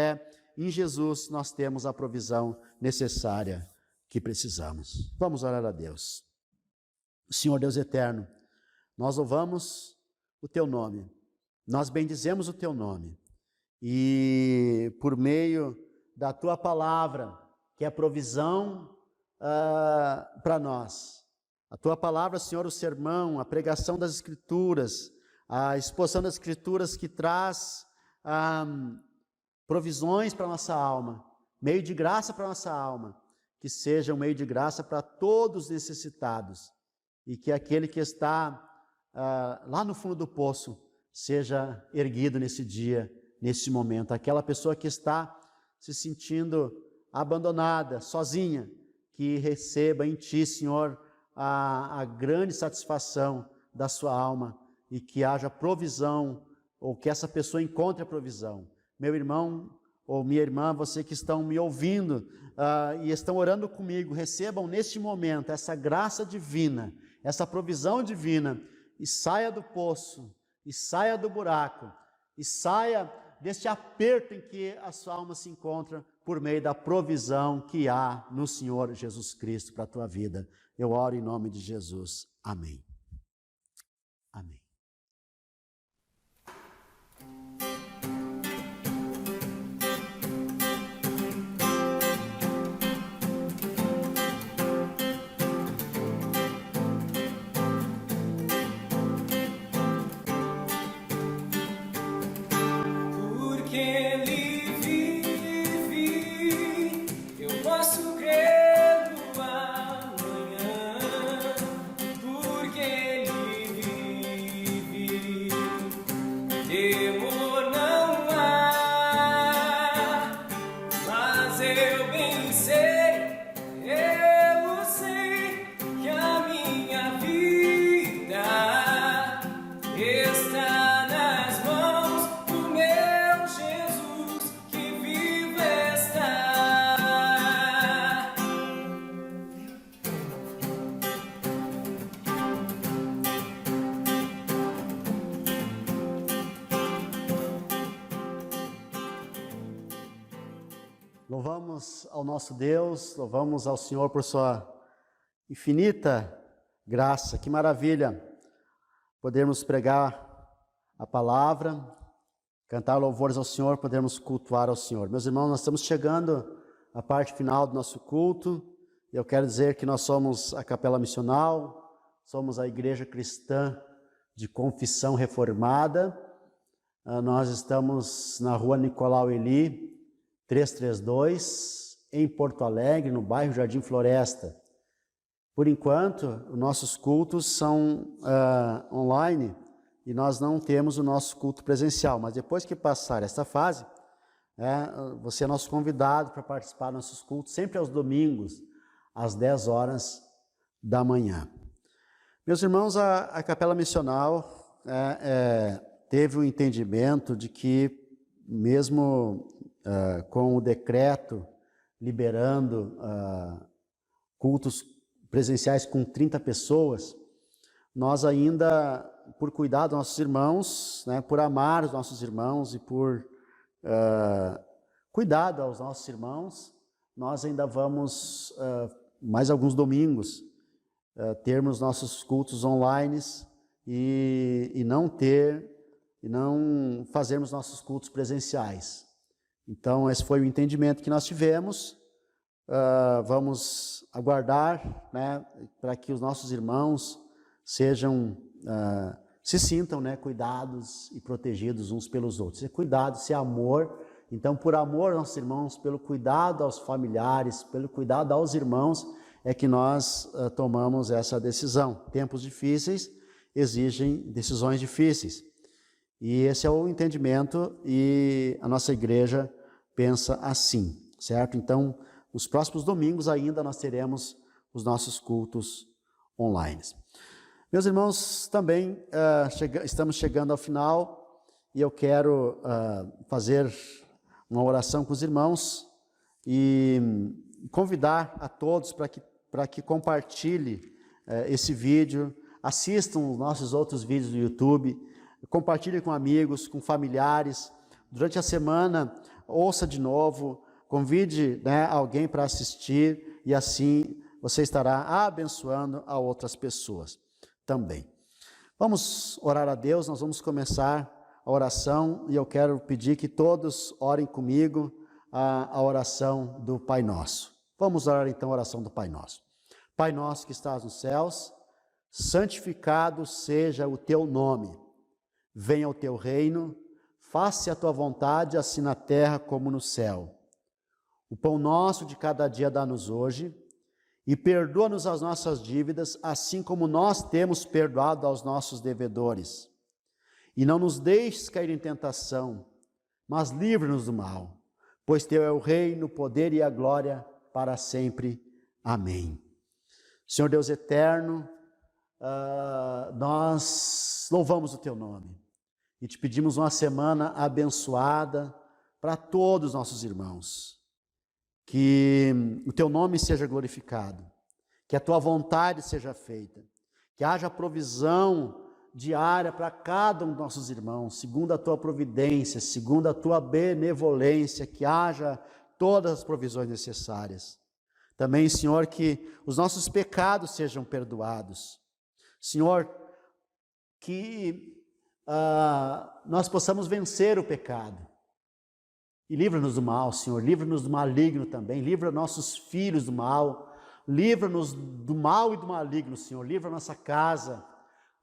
em Jesus nós temos a provisão necessária que precisamos. Vamos orar a Deus. Senhor Deus eterno, nós louvamos o Teu nome, nós bendizemos o Teu nome, e por meio da Tua palavra, que é provisão para nós, a Tua palavra, Senhor, o sermão, a pregação das Escrituras, a exposição das Escrituras que traz provisões para a nossa alma, meio de graça para a nossa alma, que seja um meio de graça para todos os necessitados, e que aquele que está lá no fundo do poço seja erguido nesse dia nesse momento. Aquela pessoa que está se sentindo abandonada, sozinha, que receba em Ti, Senhor, a grande satisfação da sua alma e que haja provisão, ou que essa pessoa encontre a provisão. Meu irmão ou minha irmã, você que estão me ouvindo e estão orando comigo, recebam neste momento essa graça divina, essa provisão divina, e saia do poço, e saia do buraco, e saia deste aperto em que a sua alma se encontra por meio da provisão que há no Senhor Jesus Cristo para a tua vida. Eu oro em nome de Jesus. Amém. Amém. Porque Ele vive, eu posso crer no amanhã. Porque Ele vive, temor não há. Mas eu bem sei, eu sei que a minha vida está nas mãos do meu Jesus, que vivo está. Louvamos ao nosso Deus, louvamos ao Senhor por sua infinita graça. Que maravilha podermos pregar a palavra, cantar louvores ao Senhor, podermos cultuar ao Senhor. Meus irmãos, nós estamos chegando à parte final do nosso culto. Eu quero dizer que nós somos a Capela Missional, somos a Igreja Cristã de Confissão Reformada. Nós estamos na rua Nicolau Eli, 332, em Porto Alegre, no bairro Jardim Floresta. Por enquanto, os nossos cultos são online e nós não temos o nosso culto presencial, mas depois que passar essa fase, você é nosso convidado para participar dos nossos cultos, sempre aos domingos, às 10 horas da manhã. Meus irmãos, a Capela Missional teve o entendimento de que, mesmo com o decreto liberando cultos presenciais com 30 pessoas, nós ainda, por cuidar dos nossos irmãos, por amar os nossos irmãos e por cuidado aos nossos irmãos, nós ainda vamos, mais alguns domingos, termos nossos cultos online e não fazermos nossos cultos presenciais. Então, esse foi o entendimento que nós tivemos. Vamos aguardar, para que os nossos irmãos se sintam, cuidados e protegidos uns pelos outros. É cuidado, é amor. Então, por amor aos nossos irmãos, pelo cuidado aos familiares, pelo cuidado aos irmãos, é que nós tomamos essa decisão. Tempos difíceis exigem decisões difíceis. E esse é o entendimento, e a nossa igreja pensa assim, certo? Então, nos próximos domingos ainda nós teremos os nossos cultos online. Meus irmãos, também estamos chegando ao final, e eu quero fazer uma oração com os irmãos e convidar a todos para que compartilhe esse vídeo, assistam os nossos outros vídeos do YouTube, compartilhe com amigos, com familiares. Durante a semana, ouça de novo, convide alguém para assistir, e assim você estará abençoando a outras pessoas também. Vamos orar a Deus, nós vamos começar a oração, e eu quero pedir que todos orem comigo a oração do Pai Nosso. Vamos orar então a oração do Pai Nosso. Pai nosso que estás nos céus, santificado seja o teu nome. Venha o teu reino, faça a tua vontade, assim na terra como no céu. O pão nosso de cada dia dá-nos hoje, e perdoa-nos as nossas dívidas, assim como nós temos perdoado aos nossos devedores. E não nos deixes cair em tentação, mas livra-nos do mal, pois teu é o reino, o poder e a glória para sempre. Amém. Senhor Deus eterno, nós louvamos o teu nome e te pedimos uma semana abençoada para todos os nossos irmãos. Que o teu nome seja glorificado, que a tua vontade seja feita, que haja provisão diária para cada um dos nossos irmãos, segundo a tua providência, segundo a tua benevolência, que haja todas as provisões necessárias. Também, Senhor, que os nossos pecados sejam perdoados. Senhor, que nós possamos vencer o pecado. E livra-nos do mal, Senhor, livra-nos do maligno também, livra nossos filhos do mal, livra-nos do mal e do maligno, Senhor, livra a nossa casa,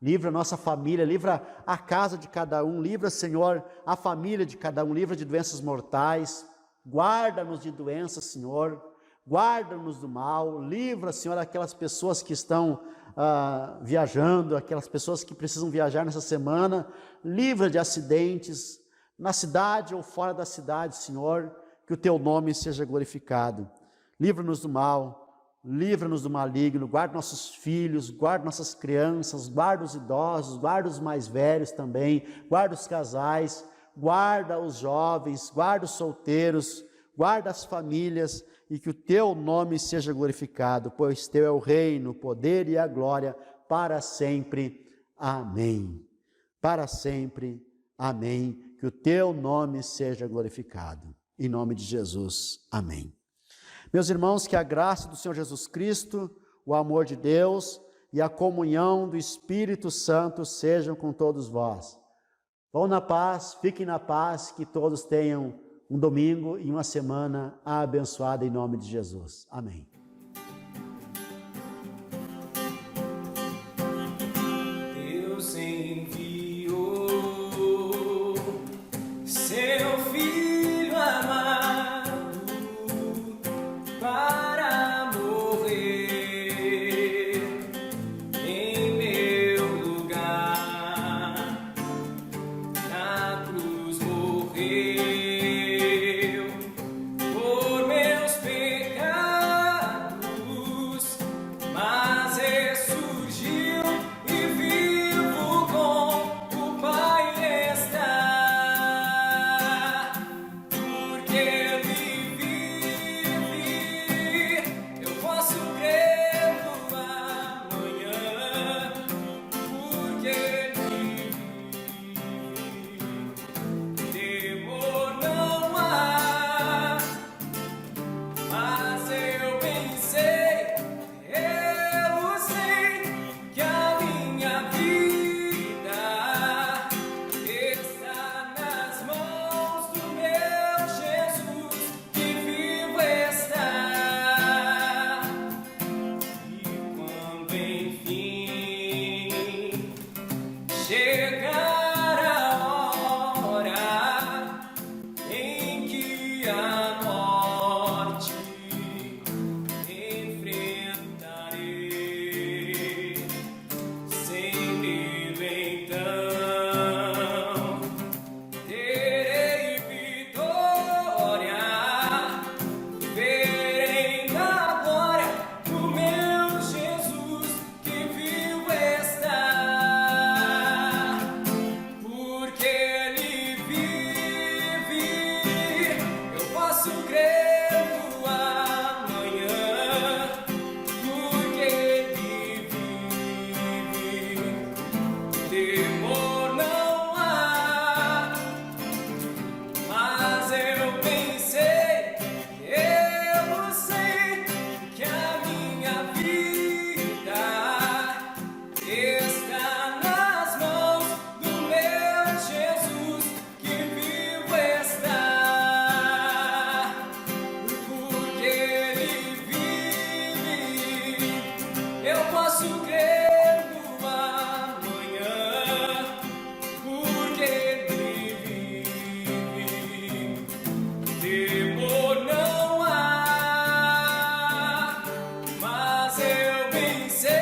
livra a nossa família, livra a casa de cada um, livra, Senhor, a família de cada um, livra de doenças mortais, guarda-nos de doenças, Senhor, guarda-nos do mal, livra, Senhor, aquelas pessoas que estão viajando, aquelas pessoas que precisam viajar nessa semana, livra de acidentes, na cidade ou fora da cidade, Senhor, que o teu nome seja glorificado. Livra-nos do mal, livra-nos do maligno, guarda nossos filhos, guarda nossas crianças, guarda os idosos, guarda os mais velhos também, guarda os casais, guarda os jovens, guarda os solteiros, guarda as famílias, e que o teu nome seja glorificado, pois teu é o reino, o poder e a glória para sempre. Amém. Para sempre. Amém. Que o teu nome seja glorificado. Em nome de Jesus. Amém. Meus irmãos, que a graça do Senhor Jesus Cristo, o amor de Deus e a comunhão do Espírito Santo sejam com todos vós. Vão na paz, fiquem na paz, que todos tenham um domingo e uma semana abençoada em nome de Jesus. Amém. Deus enviou seu Filho amado para morrer em meu lugar. Na cruz morreu por meus pecados, mas ressurgiu e vivo com o Pai está. Porque Ele vive, eu posso crer no amanhã. Porque Ele vive, temor não há. Mas eu bem sei, eu sei que a minha vida está nas mãos do meu Jesus, que vivo está. E quando enfim chegar a hora em que a morte enfrentarei, sem medo então terei vitória, verei na glória do meu Jesus, que vivo está. Porque Ele vive, eu posso crer no amanhã. Porque Ele vive, temor não há. Mas eu bem sei, eu sei que a minha vida está nas mãos do meu Jesus, que vivo está. Porque Ele vive, eu posso crer no amanhã. Porque Ele vive, temor não há. Mas eu bem sei,